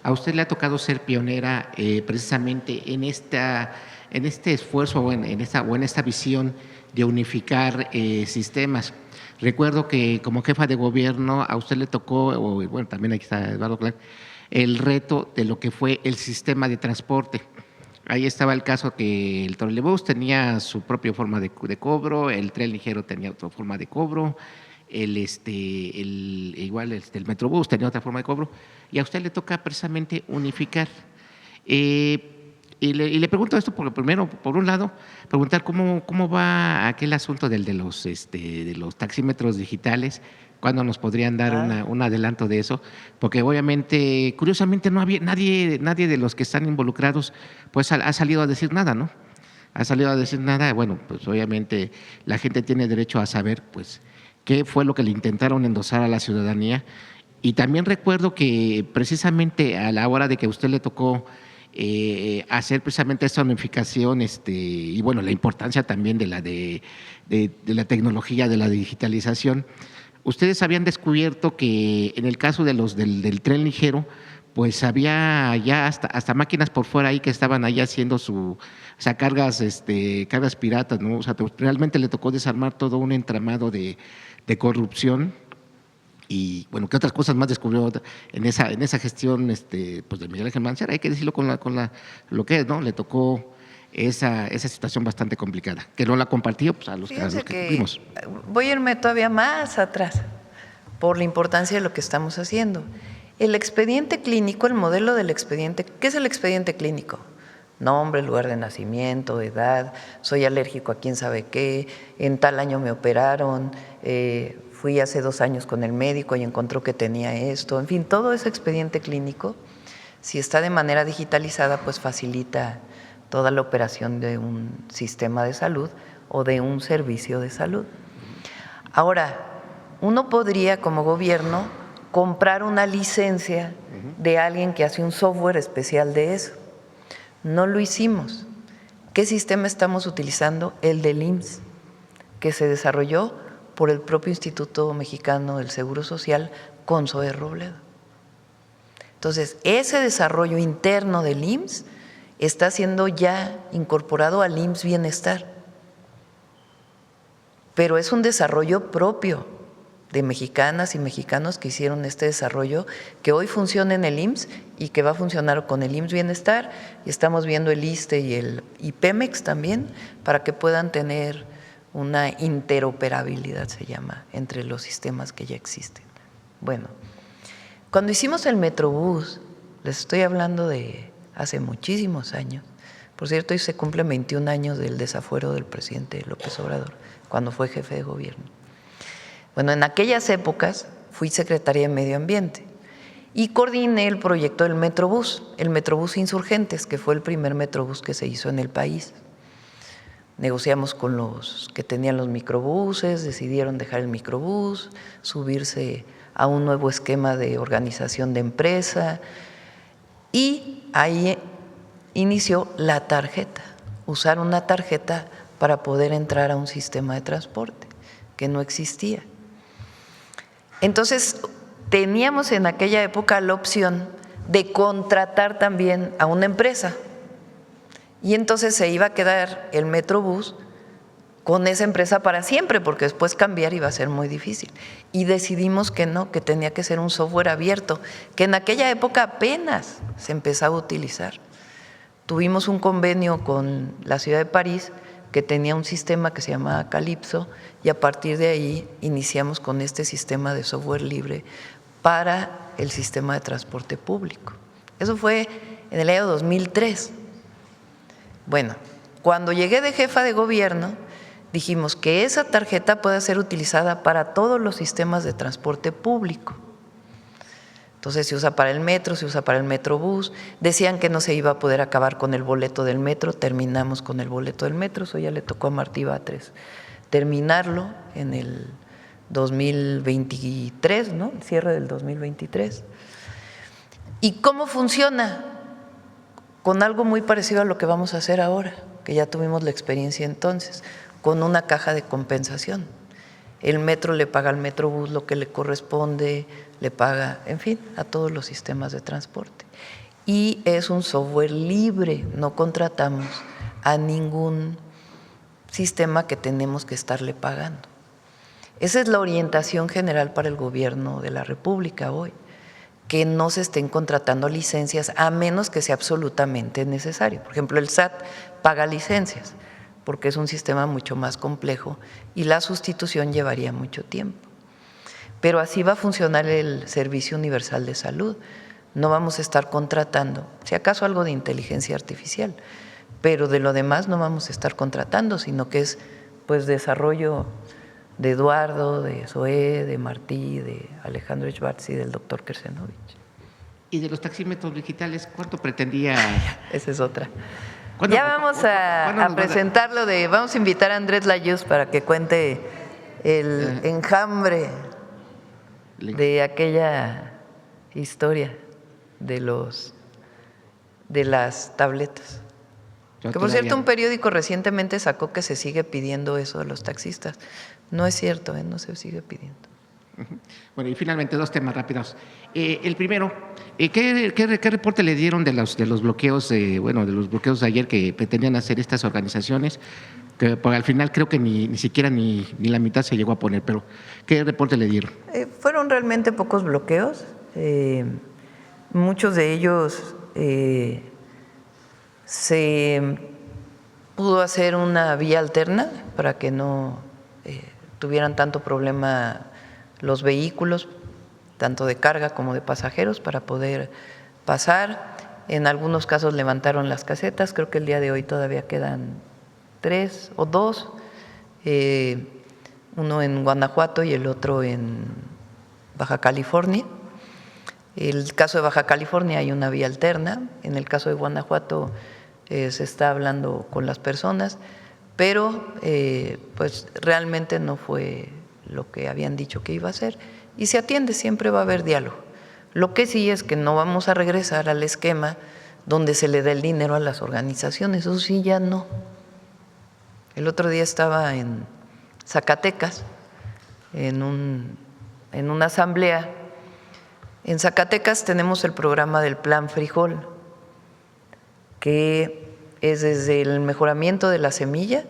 a usted le ha tocado ser pionera precisamente en este esfuerzo o en esta visión de unificar sistemas. Recuerdo que como jefa de gobierno a usted le tocó, bueno, también aquí está Eduardo Clark, el reto de lo que fue el sistema de transporte. Ahí estaba el caso que el trolebús tenía su propia forma de cobro, el tren ligero tenía otra forma de cobro, el metrobús tenía otra forma de cobro, y a usted le toca precisamente unificar. Y le pregunto esto porque primero, por un lado, preguntar cómo va aquel asunto de los taxímetros digitales, cuándo nos podrían dar un adelanto de eso, porque obviamente, curiosamente, no había nadie de los que están involucrados, pues ha salido a decir nada, ¿no? ha salido a decir nada. Bueno, pues obviamente la gente tiene derecho a saber pues qué fue lo que le intentaron endosar a la ciudadanía. Y también recuerdo que precisamente a la hora de que a usted le tocó hacer precisamente esta unificación, y bueno, la importancia también de la tecnología, de la digitalización, ustedes habían descubierto que en el caso de del tren ligero, pues había ya hasta máquinas por fuera ahí que estaban ahí haciendo cargas, cargas piratas, ¿no? O sea, realmente le tocó desarmar todo un entramado de corrupción. Y bueno, ¿qué otras cosas más descubrió en esa gestión pues de Miguel Ángel Mancera? Hay que decirlo con lo que es, ¿no? Le tocó esa situación bastante complicada, que no la compartió pues, a los Fíjense que cumplimos. voy a irme todavía más atrás por la importancia de lo que estamos haciendo. El expediente clínico, el modelo del expediente, ¿qué es el expediente clínico? Nombre, lugar de nacimiento, edad, soy alérgico a quién sabe qué, en tal año me operaron, fui hace 2 años con el médico y encontró que tenía esto, en fin, todo ese expediente clínico, si está de manera digitalizada, pues facilita toda la operación de un sistema de salud o de un servicio de salud. Ahora, uno podría como gobierno comprar una licencia de alguien que hace un software especial de eso. No lo hicimos. ¿Qué sistema estamos utilizando? El del IMSS, que se desarrolló por el propio Instituto Mexicano del Seguro Social con Zoe Robledo. Entonces, ese desarrollo interno del IMSS está siendo ya incorporado al IMSS Bienestar, pero es un desarrollo propio de mexicanas y mexicanos que hicieron este desarrollo, que hoy funciona en el IMSS y que va a funcionar con el IMSS Bienestar, y estamos viendo el ISSSTE y el Pemex también, para que puedan tener una interoperabilidad, se llama, entre los sistemas que ya existen. Bueno, cuando hicimos el Metrobús, les estoy hablando de hace muchísimos años, por cierto, hoy se cumplen 21 años del desafuero del presidente López Obrador, cuando fue jefe de gobierno. Bueno, en aquellas épocas fui secretaria de Medio Ambiente y coordiné el proyecto del Metrobús, el Metrobús Insurgentes, que fue el primer Metrobús que se hizo en el país. Negociamos con los que tenían los microbuses, decidieron dejar el microbús, subirse a un nuevo esquema de organización de empresa, y ahí inició la tarjeta, usar una tarjeta para poder entrar a un sistema de transporte que no existía. Entonces, teníamos en aquella época la opción de contratar también a una empresa, y entonces se iba a quedar el Metrobús con esa empresa para siempre, porque después cambiar iba a ser muy difícil. Y decidimos que no, que tenía que ser un software abierto, que en aquella época apenas se empezaba a utilizar. Tuvimos un convenio con la ciudad de París, que tenía un sistema que se llamaba Calypso, y a partir de ahí iniciamos con este sistema de software libre para el sistema de transporte público. Eso fue en el año 2003. Bueno, cuando llegué de jefa de gobierno, dijimos que esa tarjeta pueda ser utilizada para todos los sistemas de transporte público. Entonces se usa para el metro, se usa para el Metrobús. Decían que no se iba a poder acabar con el boleto del metro, terminamos con el boleto del metro, eso ya le tocó a Martí Batres terminarlo en el 2023, ¿no? El cierre del 2023. ¿Y cómo funciona? Con algo muy parecido a lo que vamos a hacer ahora, que ya tuvimos la experiencia entonces, con una caja de compensación. El metro le paga al Metrobús lo que le corresponde, le paga, en fin, a todos los sistemas de transporte. Y es un software libre, no contratamos a ningún sistema que tenemos que estarle pagando. Esa es la orientación general para el gobierno de la República hoy, que no se estén contratando licencias a menos que sea absolutamente necesario. Por ejemplo, el SAT paga licencias porque es un sistema mucho más complejo y la sustitución llevaría mucho tiempo. Pero así va a funcionar el Servicio Universal de Salud. No vamos a estar contratando, si acaso algo de inteligencia artificial, pero de lo demás no vamos a estar contratando, sino que es pues desarrollo de Eduardo, de Zoé, de Martí, de Alejandro Schwartz y del doctor Kersenovich. ¿Y de los taxímetros digitales cuánto pretendía? Esa es otra. Ya vamos a presentarlo vamos a invitar a Andrés Layuz para que cuente el enjambre de aquella historia de las tabletas. Yo Que por cierto, todavía- un periódico recientemente sacó que se sigue pidiendo eso de los taxistas. No es cierto, no se sigue pidiendo. Bueno, y finalmente 2 temas rápidos. El primero, ¿qué reporte le dieron de los bloqueos, de los bloqueos de ayer que pretendían hacer estas organizaciones? Que al final creo que ni siquiera ni la mitad se llegó a poner, pero ¿qué reporte le dieron? Fueron realmente pocos bloqueos. Muchos de ellos se pudo hacer una vía alterna para que no tuvieran tanto problema los vehículos, tanto de carga como de pasajeros, para poder pasar. En algunos casos levantaron las casetas, creo que el día de hoy todavía quedan 3 o 2, uno en Guanajuato y el otro en Baja California. El caso de Baja California hay una vía alterna, en el caso de Guanajuato se está hablando con las personas, pero pues realmente no fue lo que habían dicho que iba a ser y se atiende, siempre va a haber diálogo. Lo que sí es que no vamos a regresar al esquema donde se le da el dinero a las organizaciones, eso sí ya no. El otro día estaba en Zacatecas, en una asamblea. En Zacatecas tenemos el programa del Plan Frijol, que es desde el mejoramiento de la semilla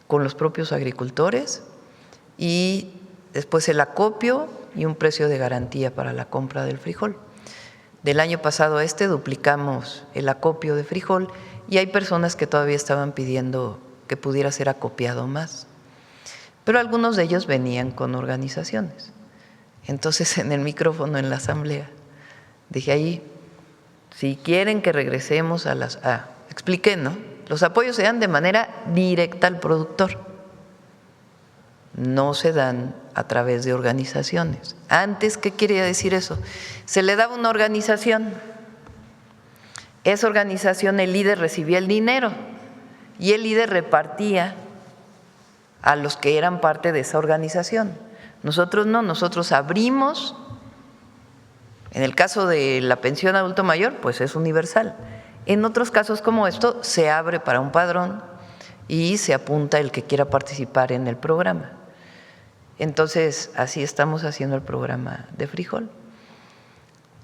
con los propios agricultores y después el acopio y un precio de garantía para la compra del frijol. Del año pasado a duplicamos el acopio de frijol y hay personas que todavía estaban pidiendo que pudiera ser acopiado más. Pero algunos de ellos venían con organizaciones. Entonces en el micrófono en la asamblea dije ahí, si quieren que regresemos expliqué, ¿no? Los apoyos se dan de manera directa al productor, no se dan a través de organizaciones. Antes, ¿qué quería decir eso? Se le daba una organización, esa organización, el líder recibía el dinero y el líder repartía a los que eran parte de esa organización. Nosotros no, nosotros abrimos, en el caso de la pensión adulto mayor, pues es universal. En otros casos como esto, se abre para un padrón y se apunta el que quiera participar en el programa. Entonces, así estamos haciendo el programa de frijol.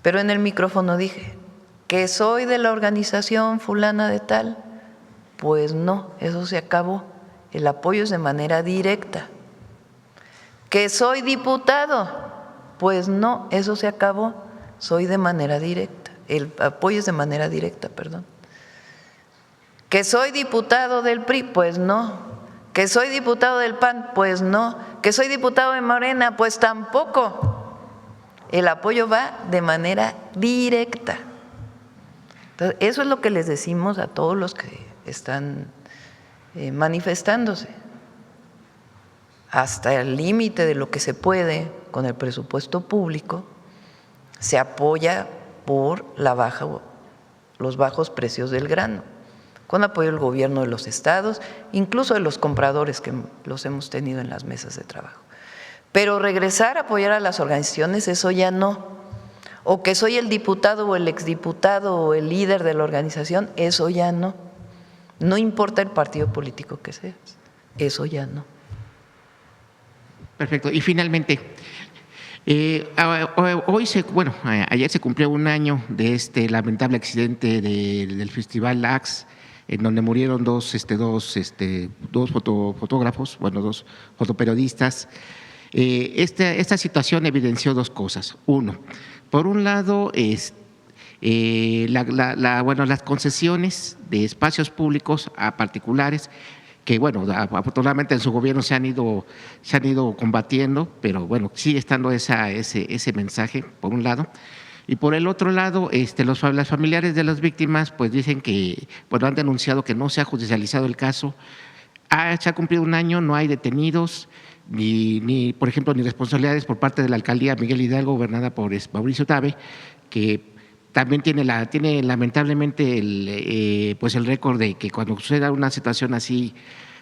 Pero en el micrófono dije, ¿que soy de la organización fulana de tal? Pues no, eso se acabó. El apoyo es de manera directa. ¿Que soy diputado? Pues no, eso se acabó. Soy de manera directa. El apoyo es de manera directa, perdón. ¿Que soy diputado del PRI? Pues no. ¿Que soy diputado del PAN? Pues no. ¿Que soy diputado de Morena? Pues tampoco. El apoyo va de manera directa. Entonces, eso es lo que les decimos a todos los que están manifestándose. Hasta el límite de lo que se puede con el presupuesto público, se apoya por los bajos precios del grano, con apoyo del gobierno de los estados, incluso de los compradores que los hemos tenido en las mesas de trabajo. Pero regresar a apoyar a las organizaciones, eso ya no. O que soy el diputado o el exdiputado o el líder de la organización, eso ya no. No importa el partido político que seas, eso ya no. Perfecto. Y finalmente, ayer se cumplió un año de este lamentable accidente del Festival Axe, en donde murieron dos fotógrafos, dos fotoperiodistas. Esta situación evidenció 2 cosas. Uno, por un lado, las concesiones de espacios públicos a particulares, que afortunadamente en su gobierno se han ido combatiendo, pero sigue estando ese mensaje, por un lado. Y por el otro lado, las familiares de las víctimas pues dicen que han denunciado que no se ha judicializado el caso. Se ha cumplido un año, no hay detenidos, ni responsabilidades por parte de la alcaldía Miguel Hidalgo, gobernada por Mauricio Tabe, que también tiene lamentablemente pues el récord de que cuando suceda una situación así,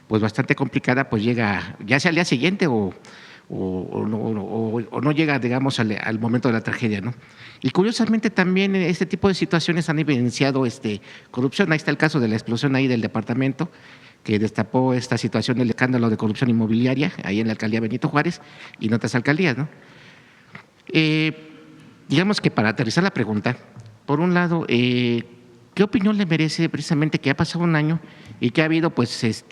pues bastante complicada, pues llega ya sea al día siguiente o no llega, digamos, al momento de la tragedia, ¿no? Y curiosamente también este tipo de situaciones han evidenciado corrupción. Ahí está el caso de la explosión ahí del departamento, que destapó esta situación del escándalo de corrupción inmobiliaria ahí en la alcaldía Benito Juárez y en otras alcaldías, ¿no? Digamos que para aterrizar la pregunta, por un lado, ¿qué opinión le merece precisamente que ha pasado un año y que ha habido, pues,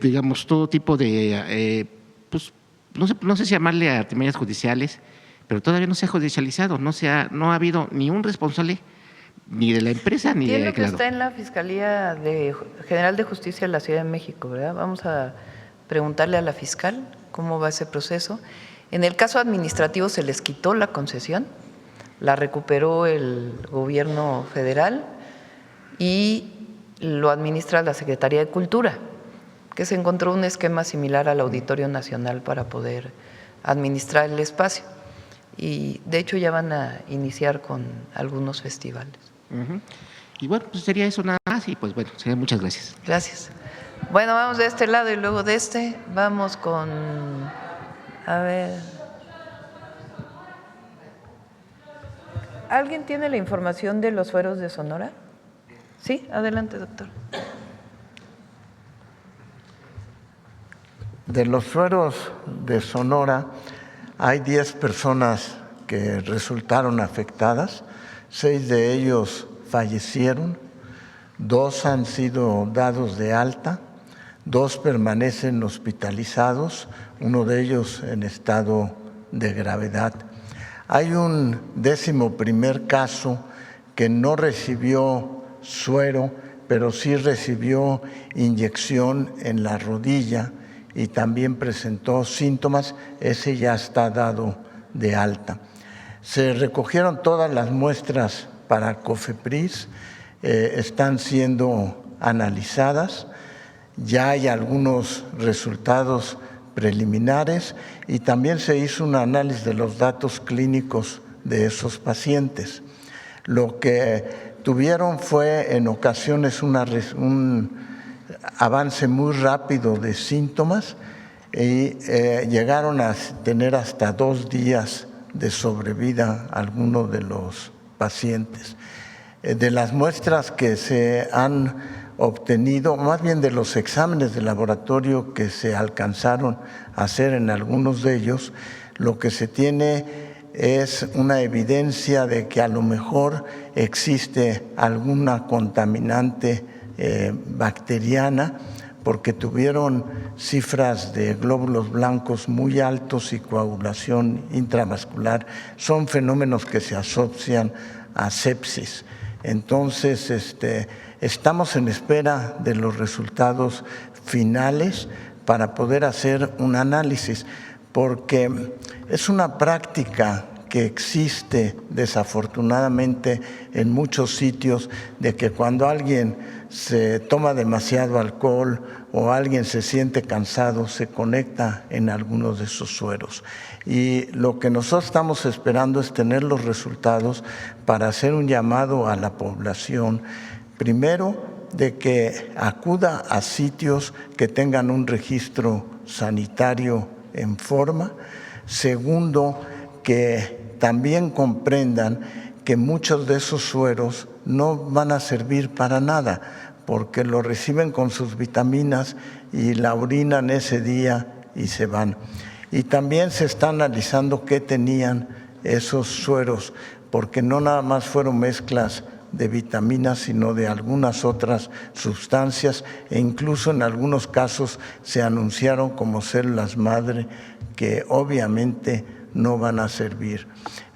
digamos, todo tipo de, pues, no sé si llamarle a artimañas judiciales, pero todavía no se ha judicializado, no ha habido ni un responsable ni de la empresa ni del Entiendo que creador. está en la Fiscalía General de Justicia de la Ciudad de México, ¿verdad? Vamos a preguntarle a la fiscal cómo va ese proceso. En el caso administrativo se les quitó la concesión, la recuperó el gobierno federal y lo administra la Secretaría de Cultura, que se encontró un esquema similar al Auditorio Nacional para poder administrar el espacio. Y de hecho ya van a iniciar con algunos festivales. Y bueno, pues sería eso nada más y pues bueno, sería muchas gracias. Gracias. Bueno, vamos de este lado y luego de este. Vamos con, a ver. ¿Alguien tiene la información de los fueros de Sonora? Sí, adelante, doctor. De los fueros de Sonora hay 10 personas que resultaron afectadas, 6 de ellos fallecieron, 2 han sido dados de alta, 2 permanecen hospitalizados, uno de ellos en estado de gravedad. Hay un 11º caso que no recibió suero, pero sí recibió inyección en la rodilla y también presentó síntomas, ese ya está dado de alta. Se recogieron todas las muestras para COFEPRIS, están siendo analizadas, ya hay algunos resultados preliminares y también se hizo un análisis de los datos clínicos de esos pacientes. Lo que tuvieron fue en ocasiones un avance muy rápido de síntomas y llegaron a tener hasta 2 días de sobrevida algunos de los pacientes. De las muestras que se han obtenido, más bien de los exámenes de laboratorio que se alcanzaron a hacer en algunos de ellos, lo que se tiene es una evidencia de que a lo mejor existe alguna contaminante bacteriana, porque tuvieron cifras de glóbulos blancos muy altos y coagulación intravascular. Son fenómenos que se asocian a sepsis. Entonces, estamos en espera de los resultados finales para poder hacer un análisis, porque es una práctica que existe desafortunadamente en muchos sitios, de que cuando alguien se toma demasiado alcohol o alguien se siente cansado, se conecta en algunos de esos sueros. Y lo que nosotros estamos esperando es tener los resultados para hacer un llamado a la población, primero, de que acuda a sitios que tengan un registro sanitario en forma. Segundo, que también comprendan que muchos de esos sueros no van a servir para nada, porque lo reciben con sus vitaminas y la orinan ese día y se van. Y también se está analizando qué tenían esos sueros, porque no nada más fueron mezclas de vitaminas, sino de algunas otras sustancias, e incluso en algunos casos se anunciaron como células madre que obviamente no van a servir.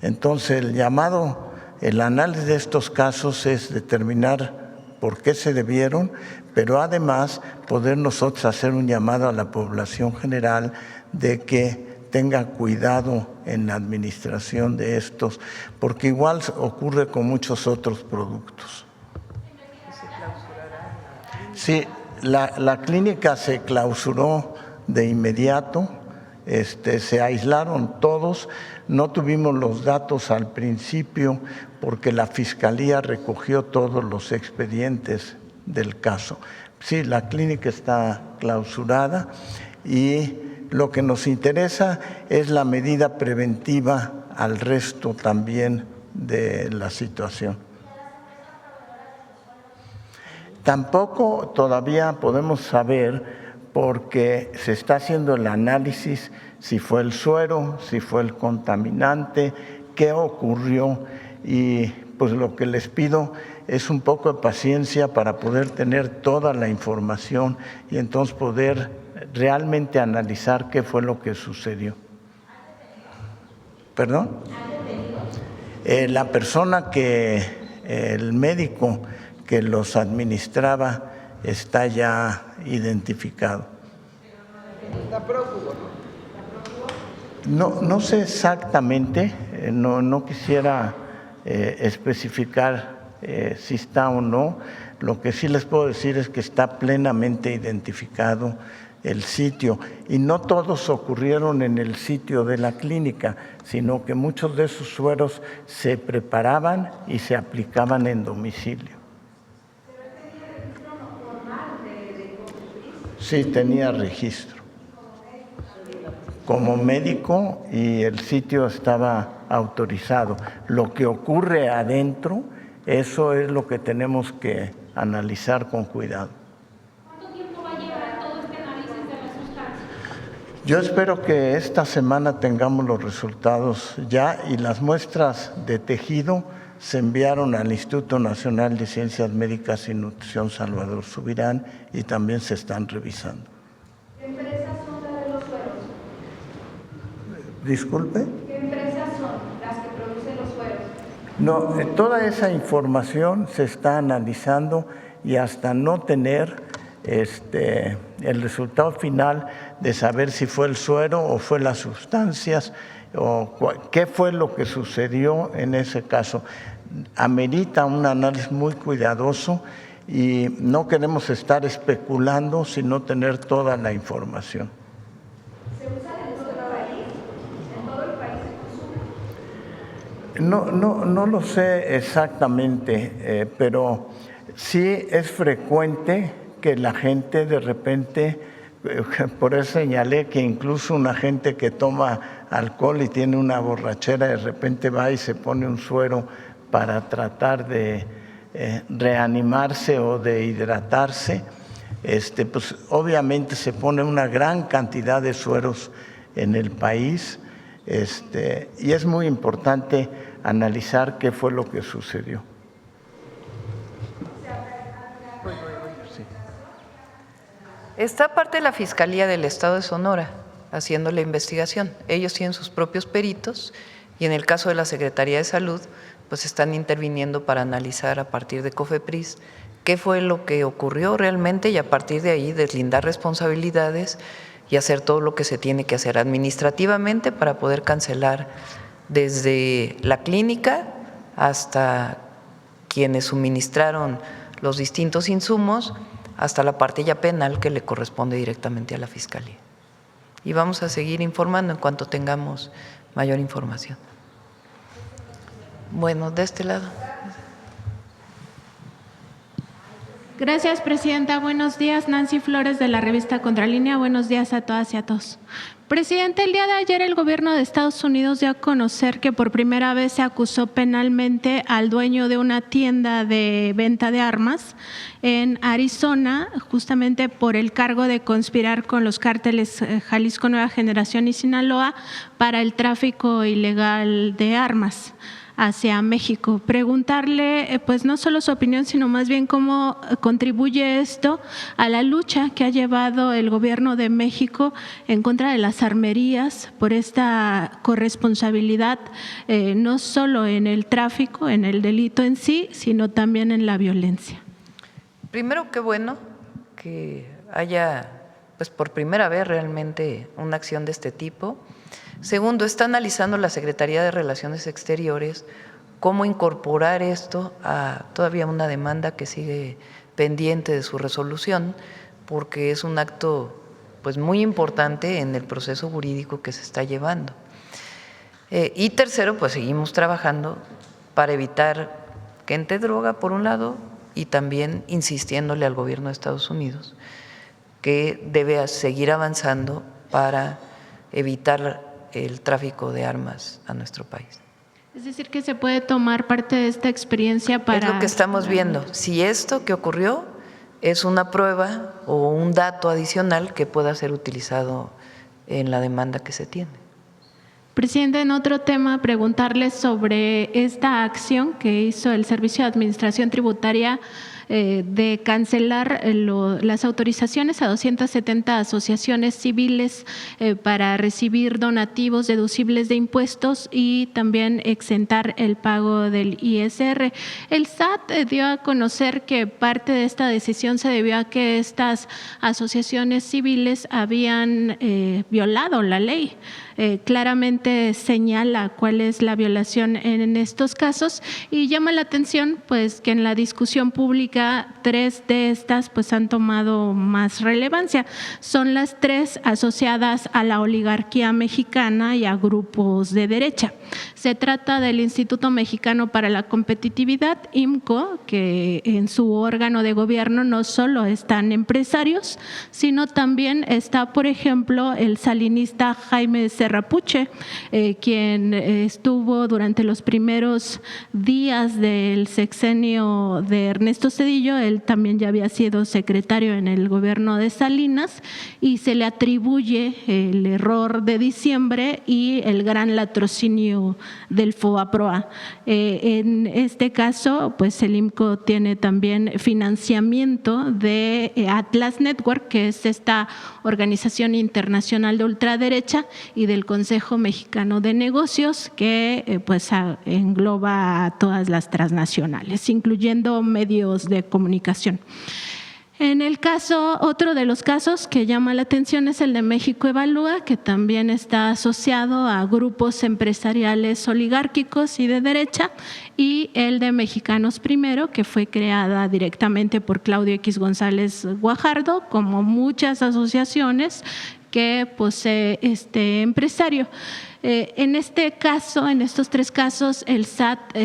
Entonces el llamado, el análisis de estos casos es determinar por qué se debieron, pero además poder nosotros hacer un llamado a la población general de que tenga cuidado en la administración de estos, porque igual ocurre con muchos otros productos. Sí, la clínica se clausuró de inmediato. se aislaron todos. No tuvimos los datos al principio porque la Fiscalía recogió todos los expedientes del caso. Sí, la clínica está clausurada y lo que nos interesa es la medida preventiva al resto también de la situación. Tampoco todavía podemos saber, porque se está haciendo el análisis, si fue el suero, si fue el contaminante, qué ocurrió, y pues lo que les pido es un poco de paciencia para poder tener toda la información y entonces poder realmente analizar qué fue lo que sucedió. ¿Perdón? La persona el médico que los administraba está ya identificado. Está prófugo, ¿no? No sé exactamente, no quisiera especificar si está o no. Lo que sí les puedo decir es que está plenamente identificado el sitio, y no todos ocurrieron en el sitio de la clínica, sino que muchos de esos sueros se preparaban y se aplicaban en domicilio. Sí, tenía registro como médico y el sitio estaba autorizado. Lo que ocurre adentro, eso es lo que tenemos que analizar con cuidado. ¿Cuánto tiempo va a llevar todo este análisis de la sustancia? Yo espero que esta semana tengamos los resultados ya, y las muestras de tejido se enviaron al Instituto Nacional de Ciencias Médicas y Nutrición Salvador Subirán y también se están revisando. ¿Qué empresas son las de los sueros? Disculpe. ¿Qué empresas son las que producen los sueros? No, toda esa información se está analizando y hasta no tener el resultado final de saber si fue el suero o fue las sustancias o qué fue lo que sucedió en ese caso. Amerita un análisis muy cuidadoso y no queremos estar especulando sino tener toda la información. ¿Se usa en todo el país? ¿En todo el país se consume? No lo sé exactamente, pero sí es frecuente que la gente de repente, por eso señalé que incluso una gente que toma alcohol y tiene una borrachera, de repente va y se pone un suero para tratar de reanimarse o de hidratarse. Pues obviamente se pone una gran cantidad de sueros en el país, y es muy importante analizar qué fue lo que sucedió. Está parte de la Fiscalía del Estado de Sonora haciendo la investigación. Ellos tienen sus propios peritos y en el caso de la Secretaría de Salud, pues están interviniendo para analizar a partir de COFEPRIS qué fue lo que ocurrió realmente y a partir de ahí deslindar responsabilidades y hacer todo lo que se tiene que hacer administrativamente para poder cancelar desde la clínica hasta quienes suministraron los distintos insumos, hasta la parte ya penal que le corresponde directamente a la Fiscalía. Y vamos a seguir informando en cuanto tengamos mayor información. Bueno, de este lado. Gracias, presidenta. Buenos días. Nancy Flores, de la revista Contralínea. Buenos días a todas y a todos. Presidente, el día de ayer el gobierno de Estados Unidos dio a conocer que por primera vez se acusó penalmente al dueño de una tienda de venta de armas en Arizona, justamente por el cargo de conspirar con los cárteles Jalisco Nueva Generación y Sinaloa para el tráfico ilegal de armas hacia México. Preguntarle, pues no solo su opinión, sino más bien cómo contribuye esto a la lucha que ha llevado el gobierno de México en contra de las armerías por esta corresponsabilidad, no solo en el tráfico, en el delito en sí, sino también en la violencia. Primero, qué bueno que haya, pues por primera vez realmente una acción de este tipo. Segundo, está analizando la Secretaría de Relaciones Exteriores cómo incorporar esto a todavía una demanda que sigue pendiente de su resolución, porque es un acto pues muy importante en el proceso jurídico que se está llevando. Y tercero, pues seguimos trabajando para evitar que entre droga, por un lado, y también insistiéndole al gobierno de Estados Unidos que debe seguir avanzando para evitar el tráfico de armas a nuestro país. Es decir, que se puede tomar parte de esta experiencia para… Es lo que estamos viendo. Si esto que ocurrió es una prueba o un dato adicional que pueda ser utilizado en la demanda que se tiene. Presidente, en otro tema, preguntarle sobre esta acción que hizo el Servicio de Administración Tributaria de cancelar las autorizaciones a 270 asociaciones civiles para recibir donativos deducibles de impuestos y también exentar el pago del ISR. El SAT dio a conocer que parte de esta decisión se debió a que estas asociaciones civiles habían violado la ley. Claramente señala cuál es la violación en estos casos y llama la atención pues que en la discusión pública 3 de estas pues han tomado más relevancia. Son las 3 asociadas a la oligarquía mexicana y a grupos de derecha. Se trata del Instituto Mexicano para la Competitividad, IMCO, que en su órgano de gobierno no solo están empresarios, sino también está, por ejemplo, el salinista Jaime Serrapuche, quien estuvo durante los primeros días del sexenio de Ernesto Zedillo. Él también ya había sido secretario en el gobierno de Salinas y se le atribuye el error de diciembre y el gran latrocinio del FOBAPROA. En este caso, pues el IMCO tiene también financiamiento de Atlas Network, que es esta organización internacional de ultraderecha, y del Consejo Mexicano de Negocios, que pues engloba a todas las transnacionales, incluyendo medios de comunicación. En el caso, otro de los casos que llama la atención es el de México Evalúa, que también está asociado a grupos empresariales oligárquicos y de derecha, y el de Mexicanos Primero, que fue creada directamente por Claudio X González Guajardo, como muchas asociaciones que posee este empresario. En este caso, en estos 3 casos, el SAT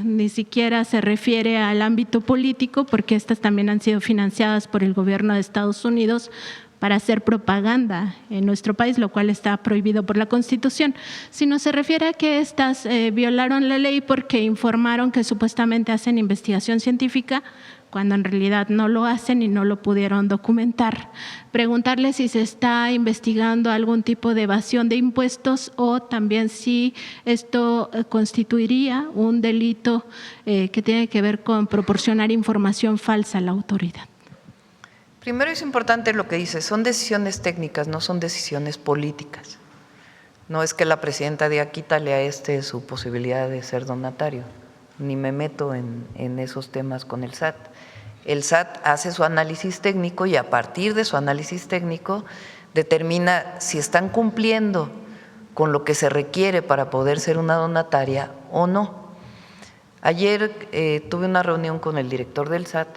ni siquiera se refiere al ámbito político, porque estas también han sido financiadas por el gobierno de Estados Unidos para hacer propaganda en nuestro país, lo cual está prohibido por la Constitución, sino se refiere a que estas violaron la ley porque informaron que supuestamente hacen investigación científica, cuando en realidad no lo hacen y no lo pudieron documentar. Preguntarle si se está investigando algún tipo de evasión de impuestos o también si esto constituiría un delito que tiene que ver con proporcionar información falsa a la autoridad. Primero es importante lo que dice, son decisiones técnicas, no son decisiones políticas. No es que la presidenta diga quítale a su posibilidad de ser donatario, ni me meto en esos temas con el SAT. El SAT hace su análisis técnico y a partir de su análisis técnico determina si están cumpliendo con lo que se requiere para poder ser una donataria o no. Ayer tuve una reunión con el director del SAT,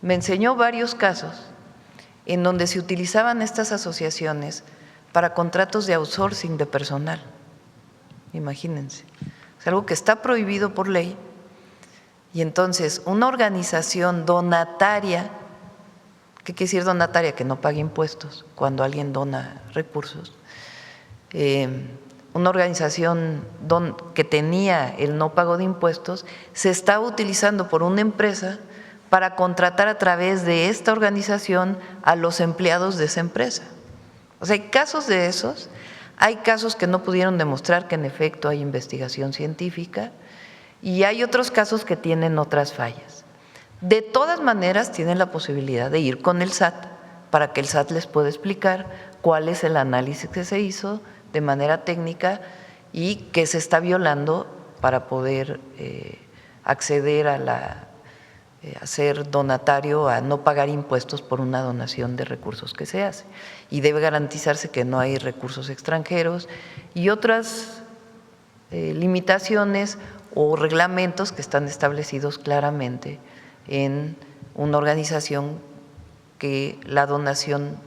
me enseñó varios casos en donde se utilizaban estas asociaciones para contratos de outsourcing de personal. Imagínense, es algo que está prohibido por ley. Y entonces, una organización donataria, ¿qué quiere decir donataria? Que no pague impuestos cuando alguien dona recursos. Una organización que tenía el no pago de impuestos se está utilizando por una empresa para contratar a través de esta organización a los empleados de esa empresa. O sea, hay casos de esos, hay casos que no pudieron demostrar que en efecto hay investigación científica, y hay otros casos que tienen otras fallas. De todas maneras, tienen la posibilidad de ir con el SAT para que el SAT les pueda explicar cuál es el análisis que se hizo de manera técnica y qué se está violando para poder acceder a ser donatario, a no pagar impuestos por una donación de recursos que se hace. Y debe garantizarse que no hay recursos extranjeros y otras limitaciones o reglamentos que están establecidos claramente en una organización que la donación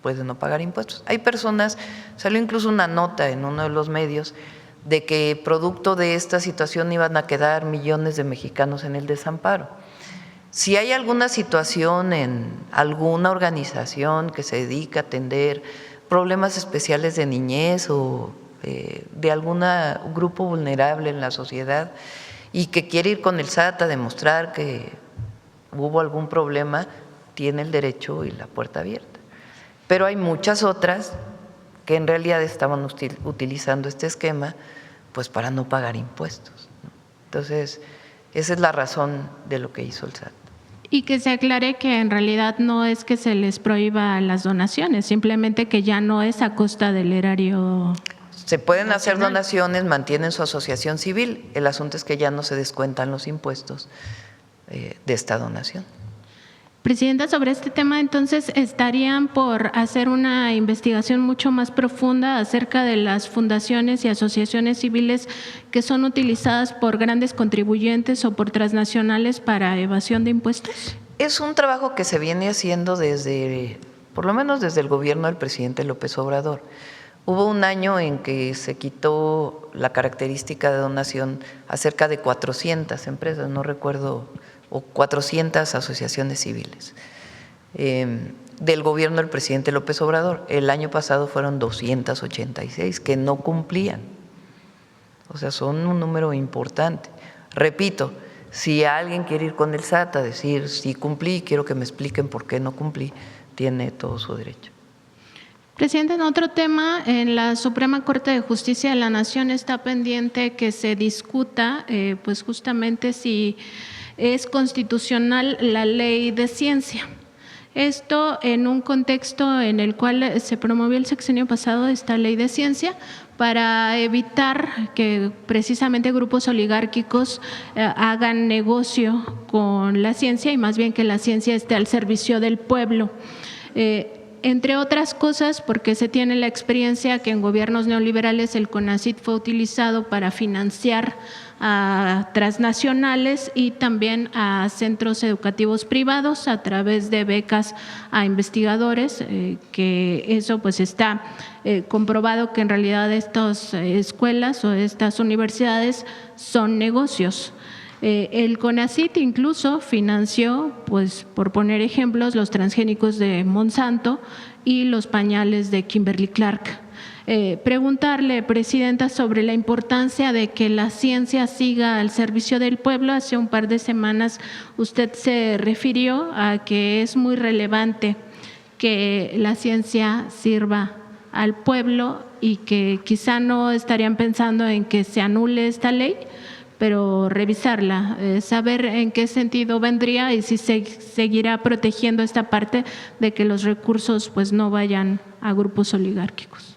después de no pagar impuestos. Hay personas, salió incluso una nota en uno de los medios de que producto de esta situación iban a quedar millones de mexicanos en el desamparo. Si hay alguna situación en alguna organización que se dedica a atender problemas especiales de niñez o de algún grupo vulnerable en la sociedad y que quiere ir con el SAT a demostrar que hubo algún problema, tiene el derecho y la puerta abierta. Pero hay muchas otras que en realidad estaban utilizando este esquema pues para no pagar impuestos. Entonces, esa es la razón de lo que hizo el SAT. Y que se aclare que en realidad no es que se les prohíba las donaciones, simplemente que ya no es a costa del erario. Se pueden hacer donaciones, mantienen su asociación civil, el asunto es que ya no se descuentan los impuestos de esta donación. Presidenta, sobre este tema, entonces, ¿estarían por hacer una investigación mucho más profunda acerca de las fundaciones y asociaciones civiles que son utilizadas por grandes contribuyentes o por transnacionales para evasión de impuestos? Es un trabajo que se viene haciendo desde, por lo menos desde el gobierno del presidente López Obrador. Hubo un año en que se quitó la característica de donación a cerca de 400 empresas, no recuerdo, o 400 asociaciones civiles del gobierno del presidente López Obrador. El año pasado fueron 286 que no cumplían. O sea, son un número importante. Repito, si alguien quiere ir con el SAT a decir sí cumplí, quiero que me expliquen por qué no cumplí, tiene todo su derecho. Presidente, en otro tema, en la Suprema Corte de Justicia de la Nación está pendiente que se discuta, pues justamente si es constitucional la ley de ciencia. Esto en un contexto en el cual se promovió el sexenio pasado esta ley de ciencia para evitar que precisamente grupos oligárquicos hagan negocio con la ciencia y más bien que la ciencia esté al servicio del pueblo. Entre otras cosas, porque se tiene la experiencia que en gobiernos neoliberales el CONACYT fue utilizado para financiar a transnacionales y también a centros educativos privados a través de becas a investigadores, que eso pues está comprobado que en realidad estas escuelas o estas universidades son negocios. El CONACYT incluso financió, pues por poner ejemplos, los transgénicos de Monsanto y los pañales de Kimberly Clark. Preguntarle, Presidenta, sobre la importancia de que la ciencia siga al servicio del pueblo. Hace un par de semanas usted se refirió a que es muy relevante que la ciencia sirva al pueblo y que quizá no estarían pensando en que se anule esta ley, pero revisarla, saber en qué sentido vendría y si se seguirá protegiendo esta parte de que los recursos pues no vayan a grupos oligárquicos.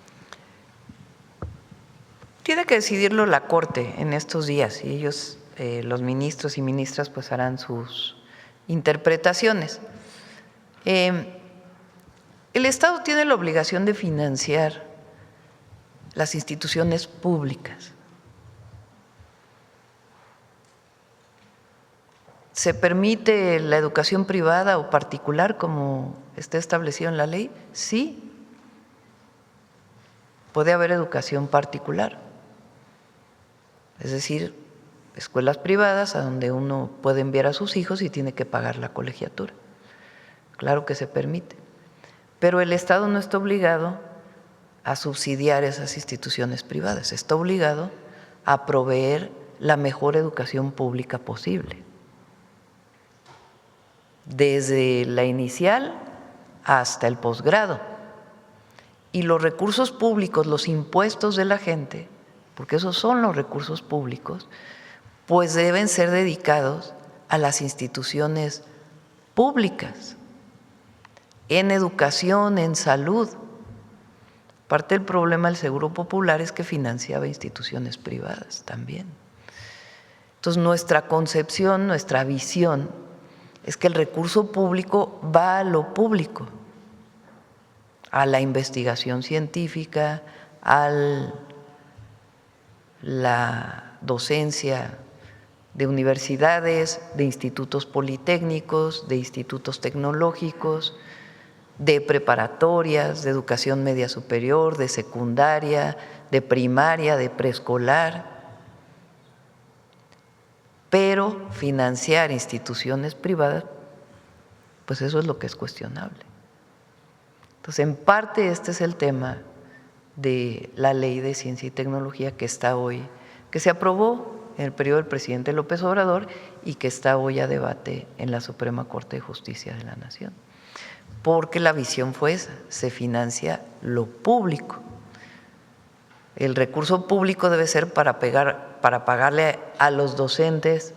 Tiene que decidirlo la Corte en estos días y ellos, los ministros y ministras, pues harán sus interpretaciones. El Estado tiene la obligación de financiar las instituciones públicas. ¿Se permite la educación privada o particular como está establecido en la ley? Sí. Puede haber educación particular, es decir, escuelas privadas a donde uno puede enviar a sus hijos y tiene que pagar la colegiatura. Claro que se permite, pero el Estado no está obligado a subsidiar esas instituciones privadas, está obligado a proveer la mejor educación pública posible, desde la inicial hasta el posgrado. Y los recursos públicos, los impuestos de la gente, porque esos son los recursos públicos, pues deben ser dedicados a las instituciones públicas, en educación, en salud. Parte del problema del Seguro Popular es que financiaba instituciones privadas también. Entonces, nuestra concepción, nuestra visión es que el recurso público va a lo público, a la investigación científica, a la docencia de universidades, de institutos politécnicos, de institutos tecnológicos, de preparatorias, de educación media superior, de secundaria, de primaria, de preescolar. Pero financiar instituciones privadas, pues eso es lo que es cuestionable. Entonces, en parte este es el tema de la Ley de Ciencia y Tecnología que está hoy, que se aprobó en el periodo del presidente López Obrador y que está hoy a debate en la Suprema Corte de Justicia de la Nación. Porque la visión fue esa, se financia lo público. El recurso público debe ser para pagarle a los docentes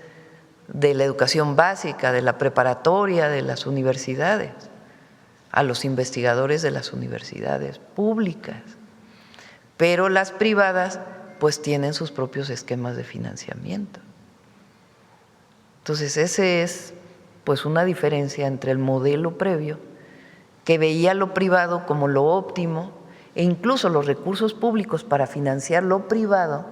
de la educación básica, de la preparatoria, de las universidades, a los investigadores de las universidades públicas. Pero las privadas pues tienen sus propios esquemas de financiamiento. Entonces, ese es pues una diferencia entre el modelo previo, que veía lo privado como lo óptimo, e incluso los recursos públicos para financiar lo privado,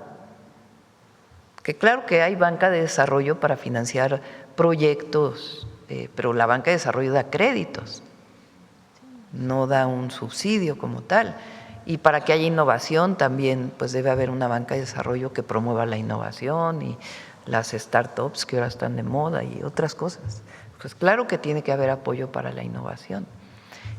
que claro que hay banca de desarrollo para financiar proyectos, pero la banca de desarrollo da créditos, no da un subsidio como tal. Y para que haya innovación también pues debe haber una banca de desarrollo que promueva la innovación y las startups que ahora están de moda y otras cosas. Pues claro que tiene que haber apoyo para la innovación.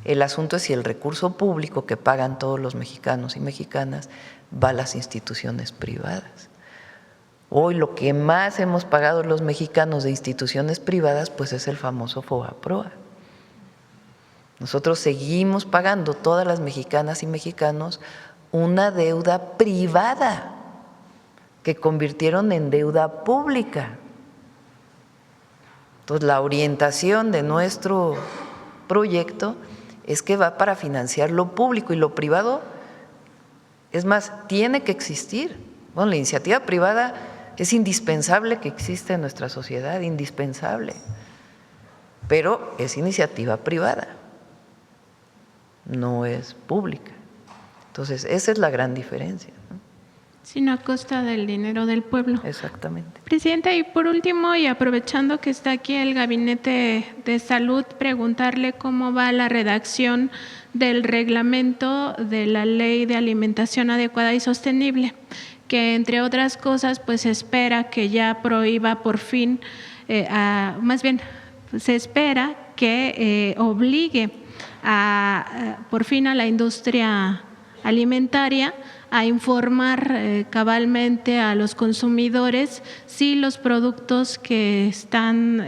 El asunto es si el recurso público que pagan todos los mexicanos y mexicanas va a las instituciones privadas. Hoy lo que más hemos pagado los mexicanos de instituciones privadas pues es el famoso FOBAPROA. Nosotros seguimos pagando, todas las mexicanas y mexicanos, una deuda privada que convirtieron en deuda pública. Entonces, la orientación de nuestro proyecto es que va para financiar lo público y lo privado, es más, tiene que existir. Bueno, la iniciativa privada es indispensable que exista en nuestra sociedad, indispensable, pero es iniciativa privada, no es pública. Entonces, esa es la gran diferencia, ¿no? Sino a costa del dinero del pueblo. Exactamente. Presidenta, y por último, y aprovechando que está aquí el Gabinete de Salud, preguntarle cómo va la redacción del reglamento de la Ley de Alimentación Adecuada y Sostenible, que entre otras cosas, pues se espera que ya prohíba por fin, más bien, se espera que obligue por fin a la industria alimentaria a informar cabalmente a los consumidores si los productos que están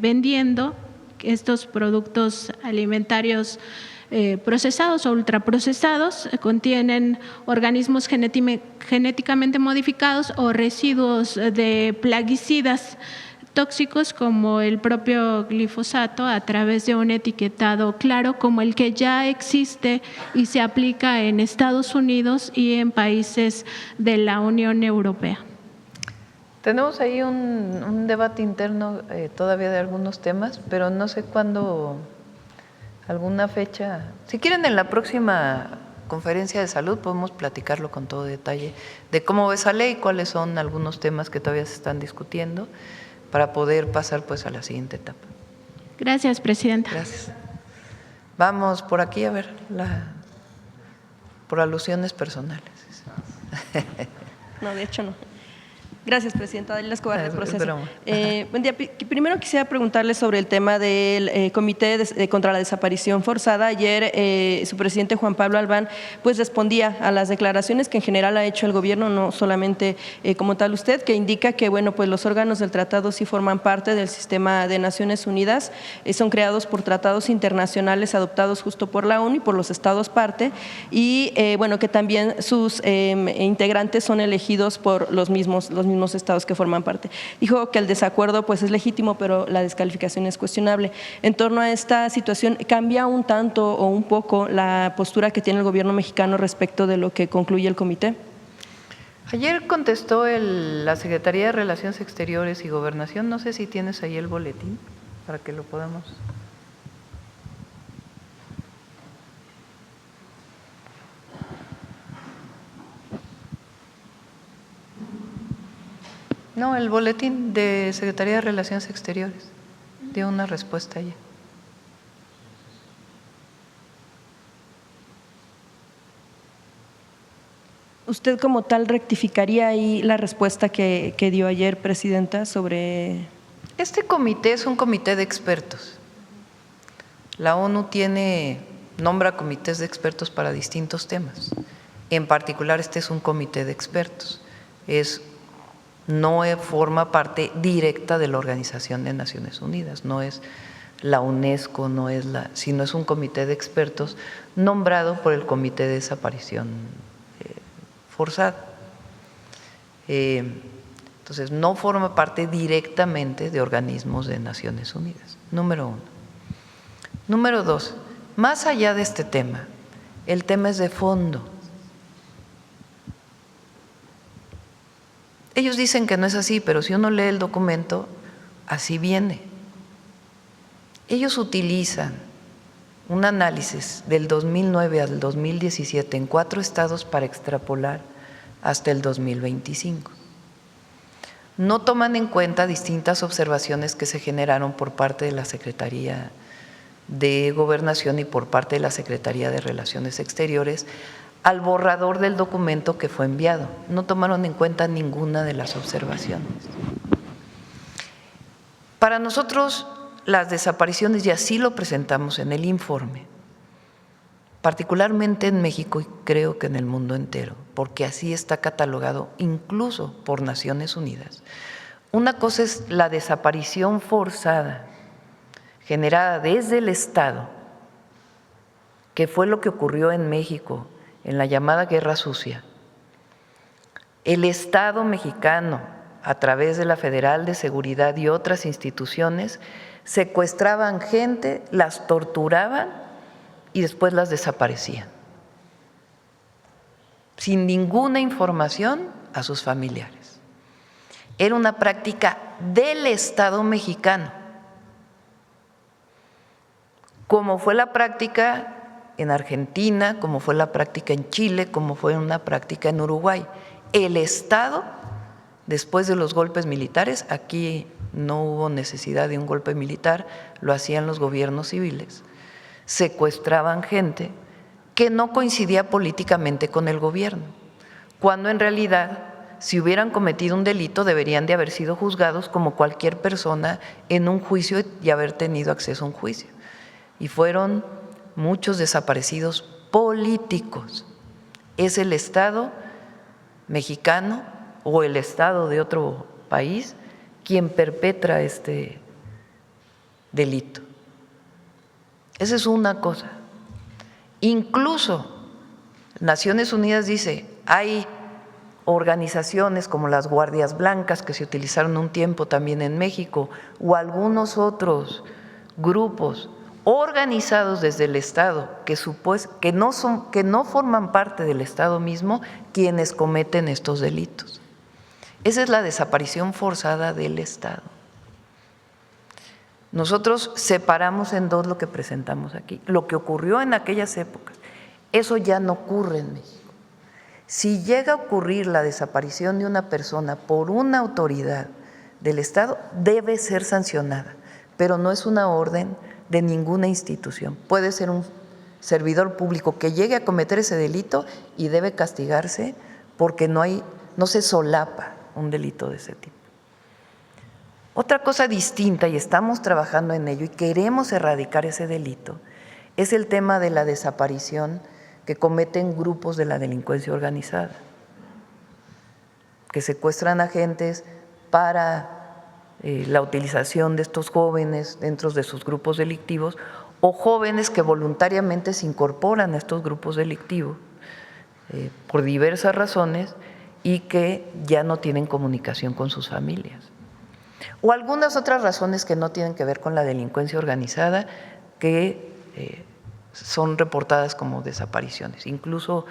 vendiendo, estos productos alimentarios procesados o ultraprocesados, contienen organismos genéticamente modificados o residuos de plaguicidas tóxicos como el propio glifosato a través de un etiquetado claro como el que ya existe y se aplica en Estados Unidos y en países de la Unión Europea. Tenemos ahí un debate interno todavía de algunos temas, pero no sé cuándo, alguna fecha. Si quieren, en la próxima conferencia de salud podemos platicarlo con todo detalle de cómo va esa ley, cuáles son algunos temas que todavía se están discutiendo, para poder pasar pues a la siguiente etapa. Gracias, presidenta. Gracias. Vamos por aquí a ver, por alusiones personales. No, de hecho no. Gracias, presidenta. Adela Escobar, del Proceso. Buen día. Primero quisiera preguntarle sobre el tema del Comité contra la Desaparición Forzada. Ayer su presidente Juan Pablo Albán pues respondía a las declaraciones que en general ha hecho el gobierno, no solamente como tal usted, que indica que bueno pues los órganos del tratado sí forman parte del sistema de Naciones Unidas, son creados por tratados internacionales adoptados justo por la ONU y por los estados parte, y bueno que también sus integrantes son elegidos por los mismos estados que forman parte. Dijo que el desacuerdo pues es legítimo, pero la descalificación es cuestionable. En torno a esta situación, ¿cambia un tanto o un poco la postura que tiene el gobierno mexicano respecto de lo que concluye el comité? Ayer contestó la Secretaría de Relaciones Exteriores y Gobernación, no sé si tienes ahí el boletín para que lo podamos. No, el boletín de Secretaría de Relaciones Exteriores dio una respuesta allí. ¿Usted como tal rectificaría ahí la respuesta que dio ayer, Presidenta, sobre… Este comité es un comité de expertos. La ONU nombra comités de expertos para distintos temas. En particular, este es un comité de expertos. No forma parte directa de la Organización de Naciones Unidas, no es la UNESCO, sino es un comité de expertos nombrado por el Comité de Desaparición Forzada. Entonces, no forma parte directamente de organismos de Naciones Unidas, número uno. Número dos, más allá de este tema, el tema es de fondo. Ellos dicen que no es así, pero si uno lee el documento, así viene. Ellos utilizan un análisis del 2009 al 2017 en 4 estados para extrapolar hasta el 2025. No toman en cuenta distintas observaciones que se generaron por parte de la Secretaría de Gobernación y por parte de la Secretaría de Relaciones Exteriores al borrador del documento que fue enviado. No tomaron en cuenta ninguna de las observaciones. Para nosotros, las desapariciones, y así lo presentamos en el informe, particularmente en México y creo que en el mundo entero, porque así está catalogado incluso por Naciones Unidas. Una cosa es la desaparición forzada generada desde el Estado, que fue lo que ocurrió en México en la llamada Guerra Sucia. El Estado mexicano, a través de la Federal de Seguridad y otras instituciones, secuestraban gente, las torturaban y después las desaparecían, sin ninguna información a sus familiares. Era una práctica del Estado mexicano, como fue la práctica en Argentina, como fue la práctica en Chile, como fue una práctica en Uruguay. El Estado, después de los golpes militares, aquí no hubo necesidad de un golpe militar, lo hacían los gobiernos civiles, secuestraban gente que no coincidía políticamente con el gobierno, cuando en realidad, si hubieran cometido un delito, deberían de haber sido juzgados como cualquier persona en un juicio y haber tenido acceso a un juicio. Y fueron muchos desaparecidos políticos. Es el Estado mexicano o el Estado de otro país quien perpetra este delito. Esa es una cosa. Incluso Naciones Unidas dice, hay organizaciones como las Guardias Blancas que se utilizaron un tiempo también en México o algunos otros grupos organizados desde el Estado que no forman parte del Estado mismo quienes cometen estos delitos. Esa es la desaparición forzada del Estado. Nosotros separamos en dos lo que presentamos aquí. Lo que ocurrió en aquellas épocas, eso ya no ocurre en México. Si llega a ocurrir la desaparición de una persona por una autoridad del Estado, debe ser sancionada, pero no es una orden de ninguna institución. Puede ser un servidor público que llegue a cometer ese delito y debe castigarse porque no se solapa un delito de ese tipo. Otra cosa distinta, y estamos trabajando en ello y queremos erradicar ese delito, es el tema de la desaparición que cometen grupos de la delincuencia organizada, que secuestran agentes para la utilización de estos jóvenes dentro de sus grupos delictivos o jóvenes que voluntariamente se incorporan a estos grupos delictivos por diversas razones y que ya no tienen comunicación con sus familias. O algunas otras razones que no tienen que ver con la delincuencia organizada que son reportadas como desapariciones. Incluso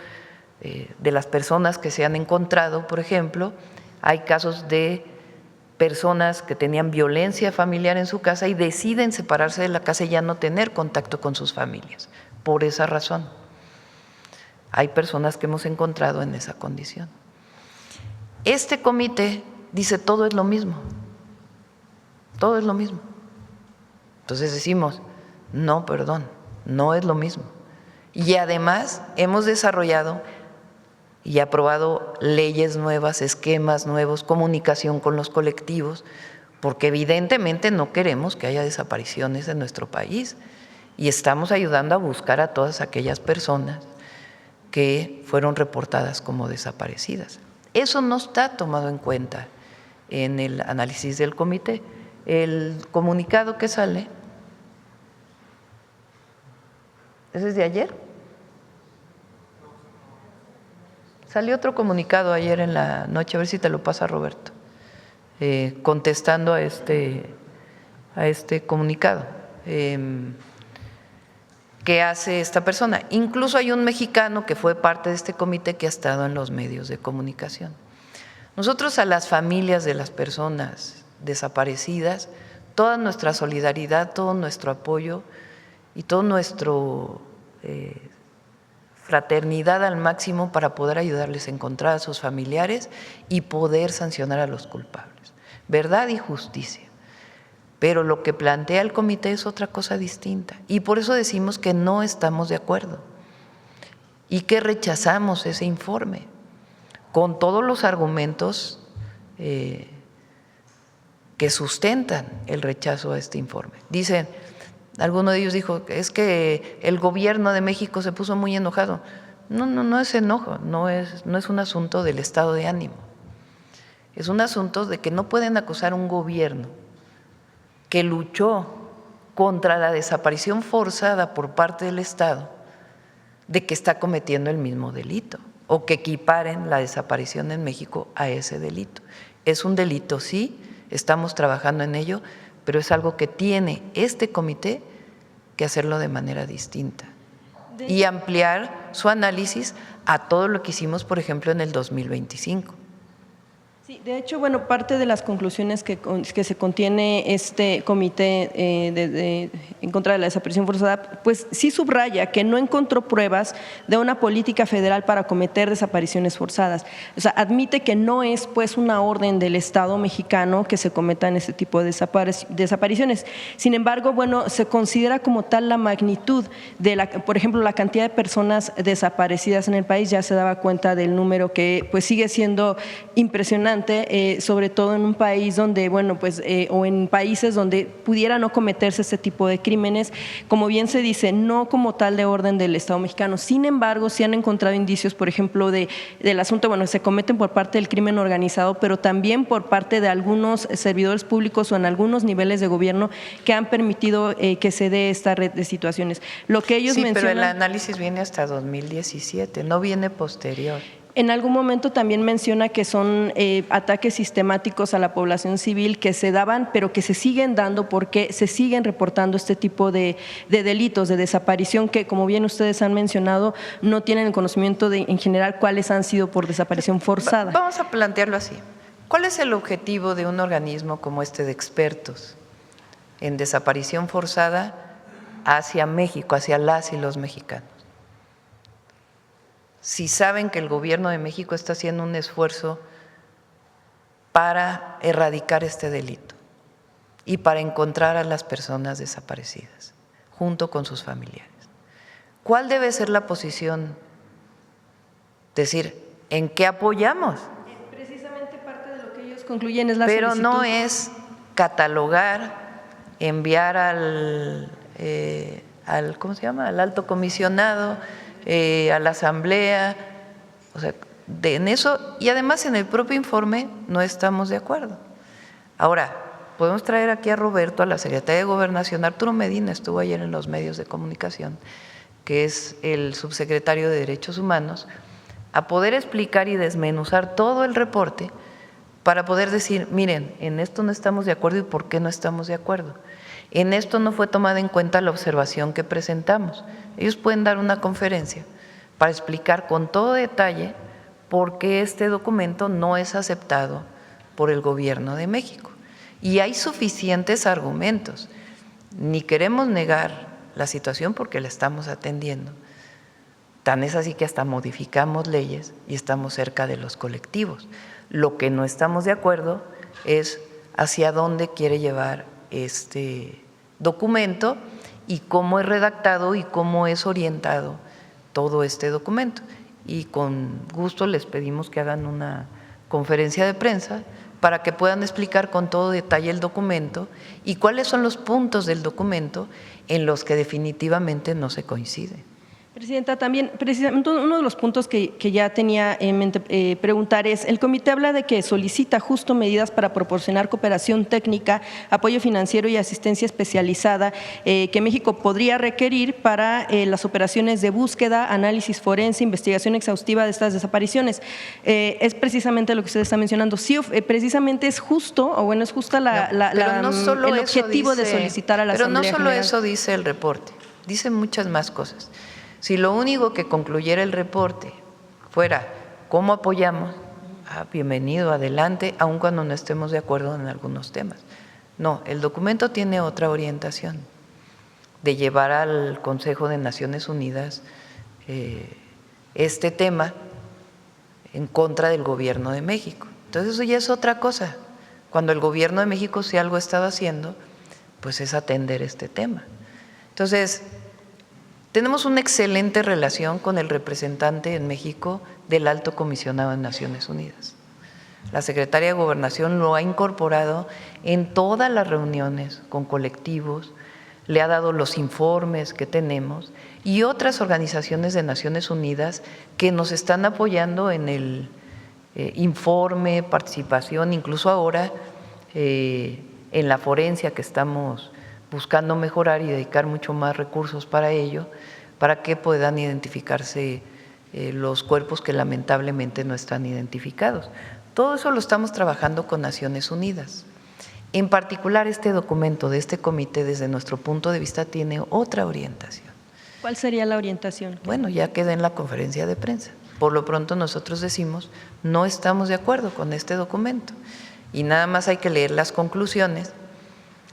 de las personas que se han encontrado, por ejemplo, hay casos de personas que tenían violencia familiar en su casa y deciden separarse de la casa y ya no tener contacto con sus familias. Por esa razón, hay personas que hemos encontrado en esa condición. Este comité dice todo es lo mismo, todo es lo mismo. Entonces decimos, no, perdón, no es lo mismo. Y además hemos desarrollado y ha aprobado leyes nuevas, esquemas nuevos, comunicación con los colectivos, porque evidentemente no queremos que haya desapariciones en nuestro país y estamos ayudando a buscar a todas aquellas personas que fueron reportadas como desaparecidas. Eso no está tomado en cuenta en el análisis del comité. El comunicado que sale, ¿ese es de ayer? Salió otro comunicado ayer en la noche, a ver si te lo pasa Roberto, contestando a este comunicado que hace esta persona. Incluso hay un mexicano que fue parte de este comité que ha estado en los medios de comunicación. Nosotros a las familias de las personas desaparecidas, toda nuestra solidaridad, todo nuestro apoyo y todo nuestro fraternidad al máximo para poder ayudarles a encontrar a sus familiares y poder sancionar a los culpables. Verdad y justicia. Pero lo que plantea el comité es otra cosa distinta y por eso decimos que no estamos de acuerdo y que rechazamos ese informe con todos los argumentos que sustentan el rechazo a este informe. Dicen, alguno de ellos dijo, es que el gobierno de México se puso muy enojado. No es enojo, no es un asunto del estado de ánimo. Es un asunto de que no pueden acusar a un gobierno que luchó contra la desaparición forzada por parte del Estado de que está cometiendo el mismo delito o que equiparen la desaparición en México a ese delito. Es un delito, sí, estamos trabajando en ello, pero es algo que tiene este comité que hacerlo de manera distinta y ampliar su análisis a todo lo que hicimos, por ejemplo, en el 2025. Sí, de hecho, bueno, parte de las conclusiones que se contiene este comité en contra de la desaparición forzada, pues sí subraya que no encontró pruebas de una política federal para cometer desapariciones forzadas. O sea, admite que no es pues una orden del Estado mexicano que se cometan este tipo de desapariciones. Sin embargo, bueno, se considera como tal la magnitud de por ejemplo, la cantidad de personas desaparecidas en el país. Ya se daba cuenta del número que pues sigue siendo impresionante. Sobre todo en un país donde, bueno, pues, o en países donde pudiera no cometerse este tipo de crímenes, como bien se dice, no como tal de orden del Estado mexicano. Sin embargo, sí han encontrado indicios, por ejemplo, del asunto, bueno, se cometen por parte del crimen organizado, pero también por parte de algunos servidores públicos o en algunos niveles de gobierno que han permitido que se dé esta red de situaciones. Lo que ellos mencionan… pero el análisis viene hasta 2017, no viene posterior. En algún momento también menciona que son ataques sistemáticos a la población civil que se daban, pero que se siguen dando porque se siguen reportando este tipo de delitos, de desaparición, que como bien ustedes han mencionado, no tienen el conocimiento de en general cuáles han sido por desaparición forzada. Vamos a plantearlo así. ¿Cuál es el objetivo de un organismo como este de expertos en desaparición forzada hacia México, hacia las y los mexicanos? Si saben que el gobierno de México está haciendo un esfuerzo para erradicar este delito y para encontrar a las personas desaparecidas junto con sus familiares. ¿Cuál debe ser la posición? Decir, ¿en qué apoyamos? Precisamente parte de lo que ellos concluyen es la Pero solicitud. no es catalogar, enviar al ¿cómo se llama? Al alto comisionado, a la asamblea, o sea, en eso, y además en el propio informe no estamos de acuerdo. Ahora, podemos traer aquí a Roberto, a la Secretaría de Gobernación. Arturo Medina estuvo ayer en los medios de comunicación, que es el subsecretario de Derechos Humanos, a poder explicar y desmenuzar todo el reporte para poder decir, miren, en esto no estamos de acuerdo y por qué no estamos de acuerdo. En esto no fue tomada en cuenta la observación que presentamos. Ellos pueden dar una conferencia para explicar con todo detalle por qué este documento no es aceptado por el Gobierno de México. Y hay suficientes argumentos. Ni queremos negar la situación porque la estamos atendiendo. Tan es así que hasta modificamos leyes y estamos cerca de los colectivos. Lo que no estamos de acuerdo es hacia dónde quiere llevar este documento y cómo es redactado y cómo es orientado todo este documento. y con gusto les pedimos que hagan una conferencia de prensa para que puedan explicar con todo detalle el documento y cuáles son los puntos del documento en los que definitivamente no se coincide. Presidenta, también precisamente uno de los puntos que ya tenía en mente preguntar es, el comité habla de que solicita justo medidas para proporcionar cooperación técnica, apoyo financiero y asistencia especializada que México podría requerir para las operaciones de búsqueda, análisis forense, investigación exhaustiva de estas desapariciones. Es precisamente lo que usted está mencionando. Sí, precisamente es justo, o bueno, es justa el objetivo de solicitar a la Asamblea Pero no solo General. eso dice el reporte, dice muchas más cosas. Si lo único que concluyera el reporte fuera cómo apoyamos, bienvenido, adelante, aun cuando no estemos de acuerdo en algunos temas. No, el documento tiene otra orientación, de llevar al Consejo de Naciones Unidas este tema en contra del Gobierno de México. Entonces eso ya es otra cosa. Cuando el Gobierno de México, si algo ha estado haciendo, pues es atender este tema. Entonces, tenemos una excelente relación con el representante en México del Alto Comisionado de Naciones Unidas. La Secretaría de Gobernación lo ha incorporado en todas las reuniones con colectivos, le ha dado los informes que tenemos y otras organizaciones de Naciones Unidas que nos están apoyando en el informe, participación, incluso ahora en la forencia que estamos buscando mejorar y dedicar mucho más recursos para ello, para que puedan identificarse los cuerpos que lamentablemente no están identificados. Todo eso lo estamos trabajando con Naciones Unidas. En particular, este documento de este comité, desde nuestro punto de vista, tiene otra orientación. ¿Cuál sería la orientación? Bueno, ya queda en la conferencia de prensa. Por lo pronto nosotros decimos, no estamos de acuerdo con este documento y nada más hay que leer las conclusiones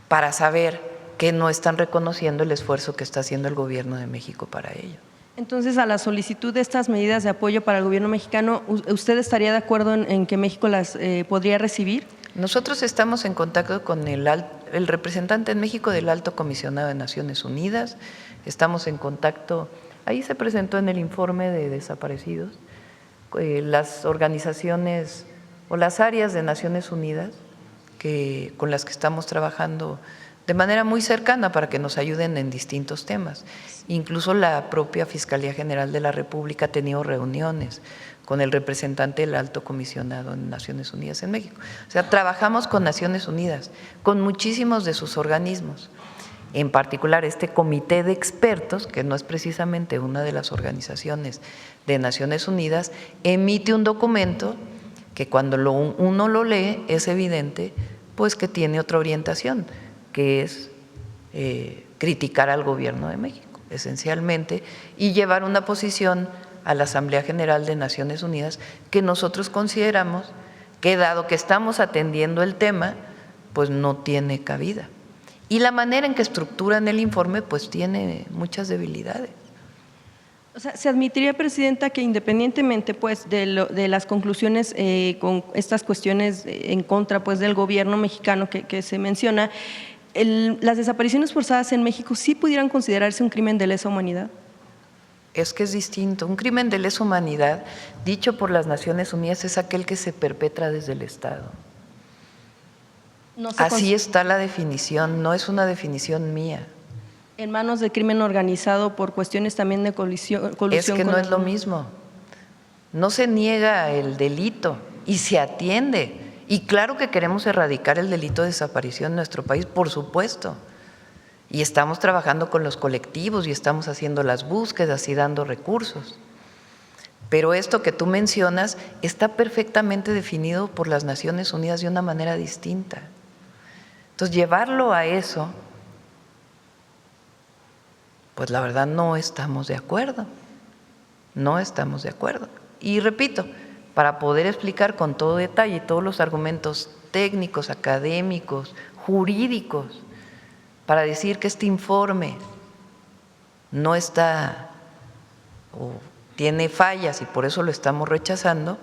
para saber que no están reconociendo el esfuerzo que está haciendo el Gobierno de México para ello. Entonces, a la solicitud de estas medidas de apoyo para el Gobierno mexicano, ¿usted estaría de acuerdo en que México las podría recibir? Nosotros estamos en contacto con el representante en México del Alto Comisionado de Naciones Unidas, estamos en contacto, ahí se presentó en el informe de desaparecidos, las organizaciones o las áreas de Naciones Unidas con las que estamos trabajando de manera muy cercana para que nos ayuden en distintos temas. Incluso la propia Fiscalía General de la República ha tenido reuniones con el representante del Alto Comisionado en Naciones Unidas en México. O sea, trabajamos con Naciones Unidas, con muchísimos de sus organismos, en particular este comité de expertos, que no es precisamente una de las organizaciones de Naciones Unidas, emite un documento que cuando uno lo lee es evidente pues que tiene otra orientación, que es criticar al Gobierno de México, esencialmente, y llevar una posición a la Asamblea General de Naciones Unidas que nosotros consideramos que, dado que estamos atendiendo el tema, pues no tiene cabida. Y la manera en que estructuran el informe, pues tiene muchas debilidades. O sea, ¿se admitiría, Presidenta, que independientemente pues, de las conclusiones con estas cuestiones en contra pues, del Gobierno mexicano que se menciona, las desapariciones forzadas en México sí pudieran considerarse un crimen de lesa humanidad? Es que es distinto. Un crimen de lesa humanidad, dicho por las Naciones Unidas, es aquel que se perpetra desde el Estado. Así está la definición, no es una definición mía. En manos de crimen organizado por cuestiones también de colusión. Es que no es lo mismo. No se niega el delito y se atiende. Y claro que queremos erradicar el delito de desaparición en nuestro país, por supuesto. Y estamos trabajando con los colectivos y estamos haciendo las búsquedas y dando recursos. Pero esto que tú mencionas está perfectamente definido por las Naciones Unidas de una manera distinta. Entonces, llevarlo a eso, pues la verdad no estamos de acuerdo. No estamos de acuerdo. Y repito, para poder explicar con todo detalle todos los argumentos técnicos, académicos, jurídicos, para decir que este informe no está o tiene fallas y por eso lo estamos rechazando,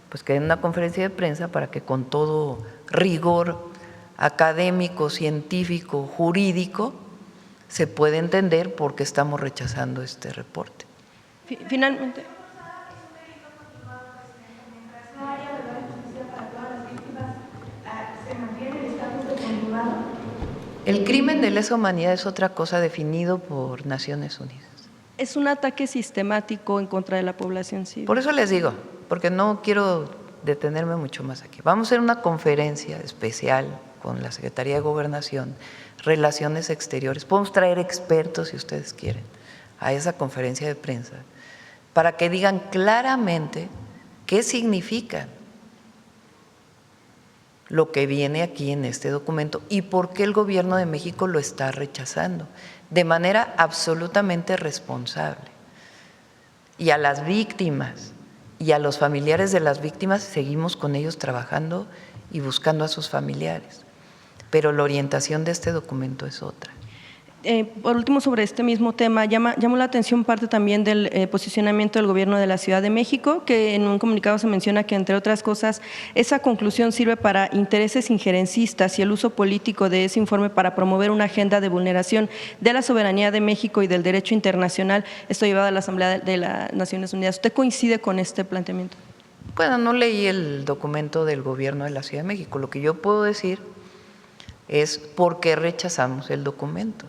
pues que en una conferencia de prensa para que con todo rigor académico, científico, jurídico, se pueda entender por qué estamos rechazando este reporte. Finalmente. El crimen de lesa humanidad es otra cosa definido por Naciones Unidas. Es un ataque sistemático en contra de la población civil. Por eso les digo, porque no quiero detenerme mucho más aquí. Vamos a hacer una conferencia especial con la Secretaría de Gobernación, Relaciones Exteriores. Podemos traer expertos, si ustedes quieren, a esa conferencia de prensa, para que digan claramente qué significa lo que viene aquí en este documento y por qué el Gobierno de México lo está rechazando de manera absolutamente responsable. Y a las víctimas y a los familiares de las víctimas seguimos con ellos trabajando y buscando a sus familiares, pero la orientación de este documento es otra. Por último, sobre este mismo tema, llamó la atención parte también del posicionamiento del Gobierno de la Ciudad de México, que en un comunicado se menciona que, entre otras cosas, esa conclusión sirve para intereses injerencistas y el uso político de ese informe para promover una agenda de vulneración de la soberanía de México y del derecho internacional, esto llevado a la Asamblea de las Naciones Unidas. ¿Usted coincide con este planteamiento? Bueno, no leí el documento del Gobierno de la Ciudad de México. Lo que yo puedo decir es por qué rechazamos el documento,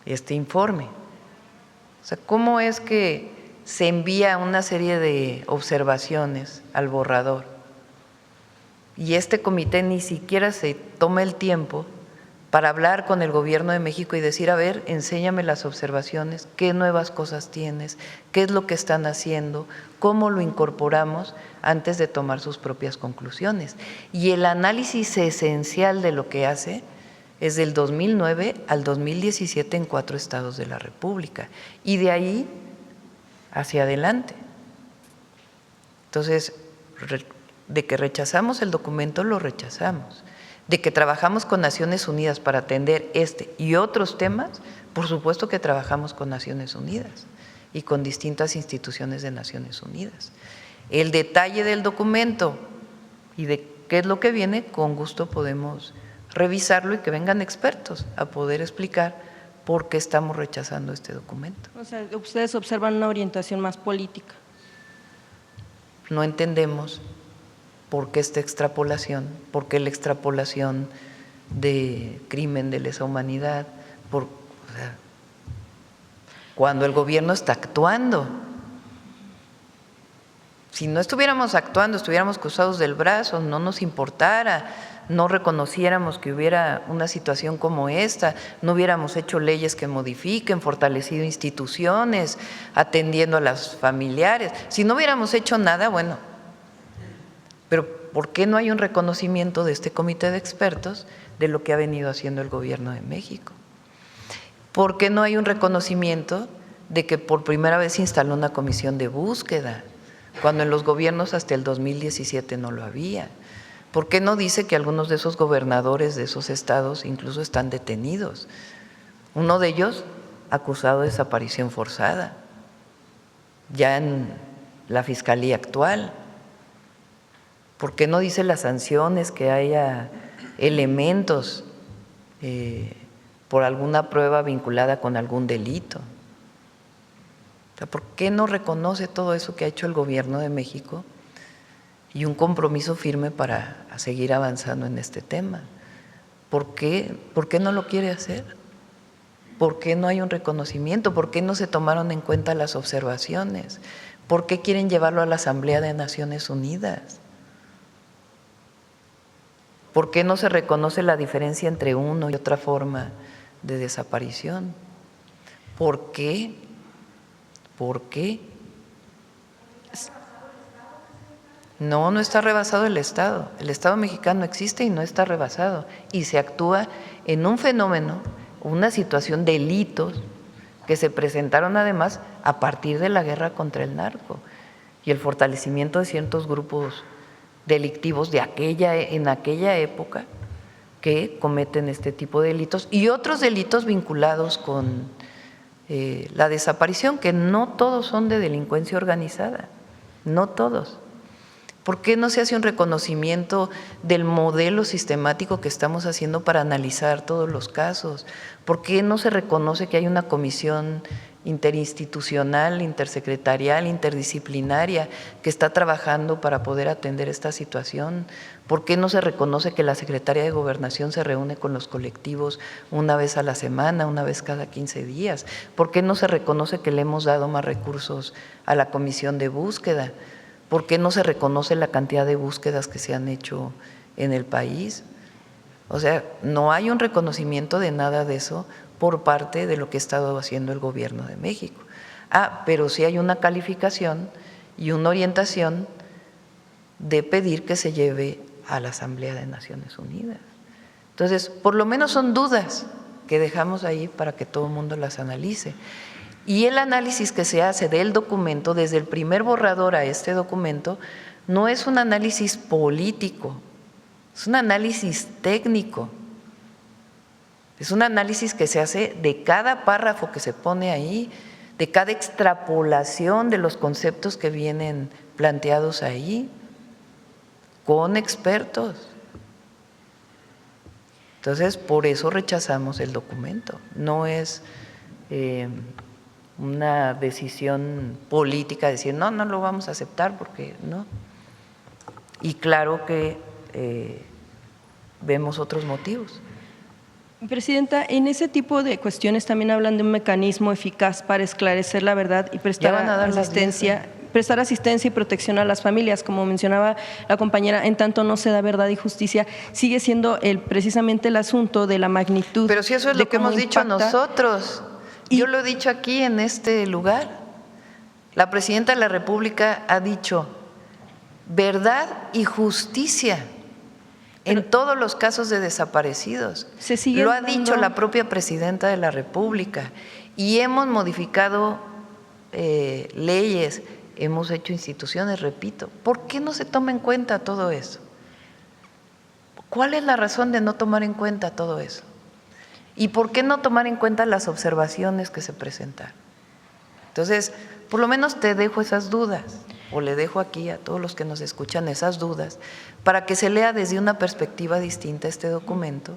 este informe. O sea, ¿cómo es que se envía una serie de observaciones al borrador y este comité ni siquiera se toma el tiempo para hablar con el Gobierno de México y decir, a ver, enséñame las observaciones, qué nuevas cosas tienes, qué es lo que están haciendo, cómo lo incorporamos antes de tomar sus propias conclusiones? Y el análisis esencial de lo que hace es del 2009 al 2017 en 4 estados de la República y de ahí hacia adelante. Entonces, de que rechazamos el documento, lo rechazamos. De que trabajamos con Naciones Unidas para atender este y otros temas, por supuesto que trabajamos con Naciones Unidas y con distintas instituciones de Naciones Unidas. El detalle del documento y de qué es lo que viene, con gusto podemos revisarlo y que vengan expertos a poder explicar por qué estamos rechazando este documento. O sea, ustedes observan una orientación más política. No entendemos por qué esta extrapolación, por qué la extrapolación de crimen de lesa humanidad, cuando el gobierno está actuando. Si no estuviéramos actuando, estuviéramos cruzados del brazo, no nos importara, no reconociéramos que hubiera una situación como esta, no hubiéramos hecho leyes que modifiquen, fortalecido instituciones, atendiendo a las familiares. Si no hubiéramos hecho nada, bueno, pero ¿por qué no hay un reconocimiento de este comité de expertos de lo que ha venido haciendo el Gobierno de México? ¿Por qué no hay un reconocimiento de que por primera vez se instaló una comisión de búsqueda, cuando en los gobiernos hasta el 2017 no lo había? ¿Por qué no dice que algunos de esos gobernadores de esos estados incluso están detenidos? Uno de ellos acusado de desaparición forzada, ya en la fiscalía actual. ¿Por qué no dice las sanciones, que haya elementos por alguna prueba vinculada con algún delito? O sea, ¿por qué no reconoce todo eso que ha hecho el Gobierno de México y un compromiso firme para seguir avanzando en este tema? ¿Por qué no lo quiere hacer? ¿Por qué no hay un reconocimiento? ¿Por qué no se tomaron en cuenta las observaciones? ¿Por qué quieren llevarlo a la Asamblea de Naciones Unidas? ¿Por qué no se reconoce la diferencia entre una y otra forma de desaparición? ¿Por qué? ¿Por qué? No, no está rebasado el Estado. El Estado mexicano existe y no está rebasado. Y se actúa en un fenómeno, una situación de delitos que se presentaron además a partir de la guerra contra el narco y el fortalecimiento de ciertos grupos delictivos en aquella época que cometen este tipo de delitos y otros delitos vinculados con la desaparición, que no todos son de delincuencia organizada, no todos. ¿Por qué no se hace un reconocimiento del modelo sistemático que estamos haciendo para analizar todos los casos? ¿Por qué no se reconoce que hay una comisión interinstitucional, intersecretarial, interdisciplinaria que está trabajando para poder atender esta situación? ¿Por qué no se reconoce que la Secretaría de Gobernación se reúne con los colectivos una vez a la semana, una vez cada 15 días? ¿Por qué no se reconoce que le hemos dado más recursos a la Comisión de Búsqueda? ¿Por qué no se reconoce la cantidad de búsquedas que se han hecho en el país? O sea, no hay un reconocimiento de nada de eso por parte de lo que ha estado haciendo el Gobierno de México. Pero sí hay una calificación y una orientación de pedir que se lleve a la Asamblea de Naciones Unidas. Entonces, por lo menos son dudas que dejamos ahí para que todo el mundo las analice. Y el análisis que se hace del documento, desde el primer borrador a este documento, no es un análisis político, es un análisis técnico. Es un análisis que se hace de cada párrafo que se pone ahí, de cada extrapolación de los conceptos que vienen planteados ahí, con expertos. Entonces, por eso rechazamos el documento. No es una decisión política decir, no lo vamos a aceptar porque no. Y claro que vemos otros motivos. Presidenta, en ese tipo de cuestiones también hablan de un mecanismo eficaz para esclarecer la verdad y prestar asistencia y protección a las familias. Como mencionaba la compañera, en tanto no se da verdad y justicia, sigue siendo precisamente el asunto de la magnitud. Pero si eso es lo que hemos dicho nosotros, yo lo he dicho aquí en este lugar. La Presidenta de la República ha dicho verdad y justicia en todos los casos de desaparecidos. Lo ha dicho la propia Presidenta de la República y hemos modificado leyes, hemos hecho instituciones, repito. ¿Por qué no se toma en cuenta todo eso? ¿Cuál es la razón de no tomar en cuenta todo eso? ¿Y por qué no tomar en cuenta las observaciones que se presentaron? Entonces, por lo menos te dejo esas dudas, o le dejo aquí a todos los que nos escuchan esas dudas, para que se lea desde una perspectiva distinta este documento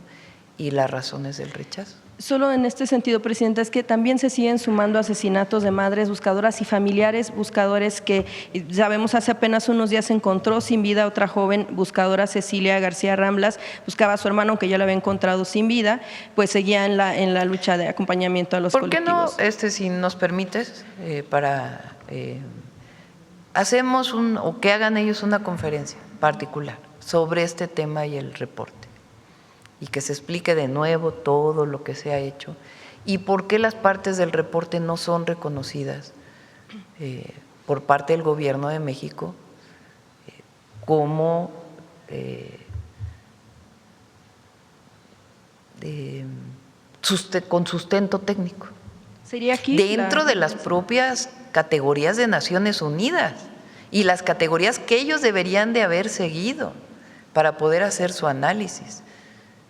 y las razones del rechazo. Solo en este sentido, Presidenta, es que también se siguen sumando asesinatos de madres buscadoras y familiares buscadores que sabemos hace apenas unos días se encontró sin vida otra joven buscadora, Cecilia García Ramblas, buscaba a su hermano que ya lo había encontrado sin vida, pues seguía en la lucha de acompañamiento a los colectivos. ¿Por qué no, si nos permites, hacemos o que hagan ellos una conferencia particular sobre este tema y el reporte? Y que se explique de nuevo todo lo que se ha hecho y por qué las partes del reporte no son reconocidas por parte del Gobierno de México como con sustento técnico. ¿Sería aquí dentro de las propias categorías de Naciones Unidas y las categorías que ellos deberían de haber seguido para poder hacer su análisis?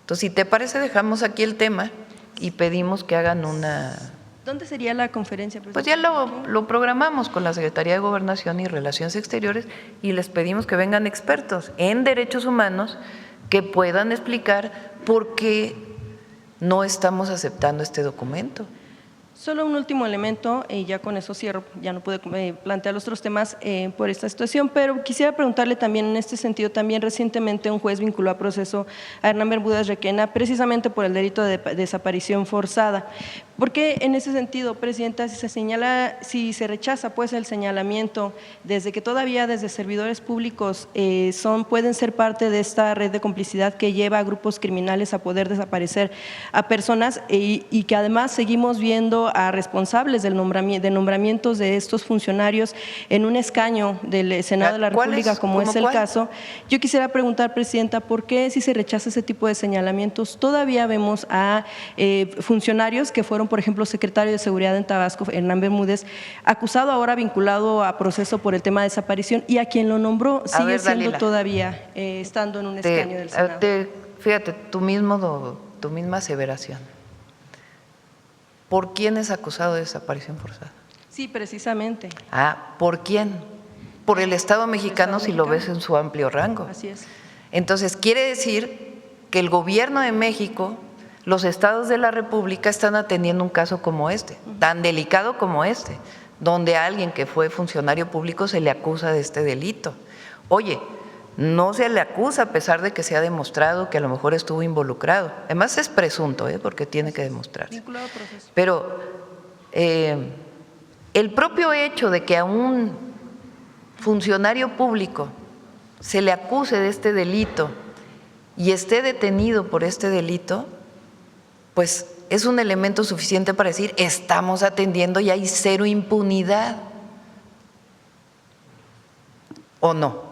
Entonces, si te parece, dejamos aquí el tema y pedimos que hagan una… ¿Dónde sería la conferencia? Pues ya lo programamos con la Secretaría de Gobernación y Relaciones Exteriores y les pedimos que vengan expertos en derechos humanos que puedan explicar por qué no estamos aceptando este documento. Solo un último elemento, y ya con eso cierro, ya no pude plantear los otros temas por esta situación, pero quisiera preguntarle también en este sentido, también recientemente un juez vinculó a proceso a Hernán Bermúdez Requena precisamente por el delito de desaparición forzada. ¿Por qué en ese sentido, Presidenta, si se rechaza pues el señalamiento desde que todavía desde servidores públicos pueden ser parte de esta red de complicidad que lleva a grupos criminales a poder desaparecer a personas y que además seguimos viendo a responsables de nombramientos de estos funcionarios en un escaño del Senado de la República, como es el caso? Yo quisiera preguntar, Presidenta, ¿por qué si se rechaza ese tipo de señalamientos todavía vemos a funcionarios que fueron, por ejemplo, secretario de Seguridad en Tabasco, Hernán Bermúdez, acusado ahora vinculado a proceso por el tema de desaparición y a quien lo nombró sigue siendo Dalila, todavía estando en un escaño del Senado? Fíjate, tu misma aseveración. ¿Por quién es acusado de desaparición forzada? Sí, precisamente. ¿Por quién? Por el Estado mexicano, si lo ves en su amplio rango. Así es. Entonces, quiere decir que el Gobierno de México los estados de la República están atendiendo un caso como este, tan delicado como este, donde a alguien que fue funcionario público se le acusa de este delito. Oye, no se le acusa a pesar de que se ha demostrado que a lo mejor estuvo involucrado. Además es presunto, porque tiene que demostrarse. Pero el propio hecho de que a un funcionario público se le acuse de este delito y esté detenido por este delito, pues es un elemento suficiente para decir estamos atendiendo y hay cero impunidad. ¿O no?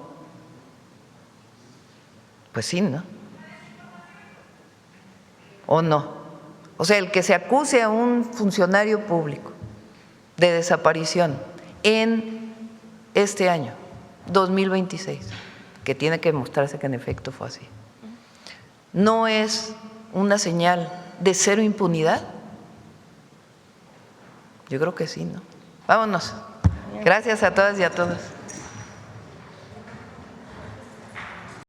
Pues sí, ¿no? ¿O no? O sea, el que se acuse a un funcionario público de desaparición en este año, 2026, que tiene que demostrarse que en efecto fue así, ¿no es una señal de cero impunidad? Yo creo que sí, ¿no? Vámonos. Gracias a todas y a todos.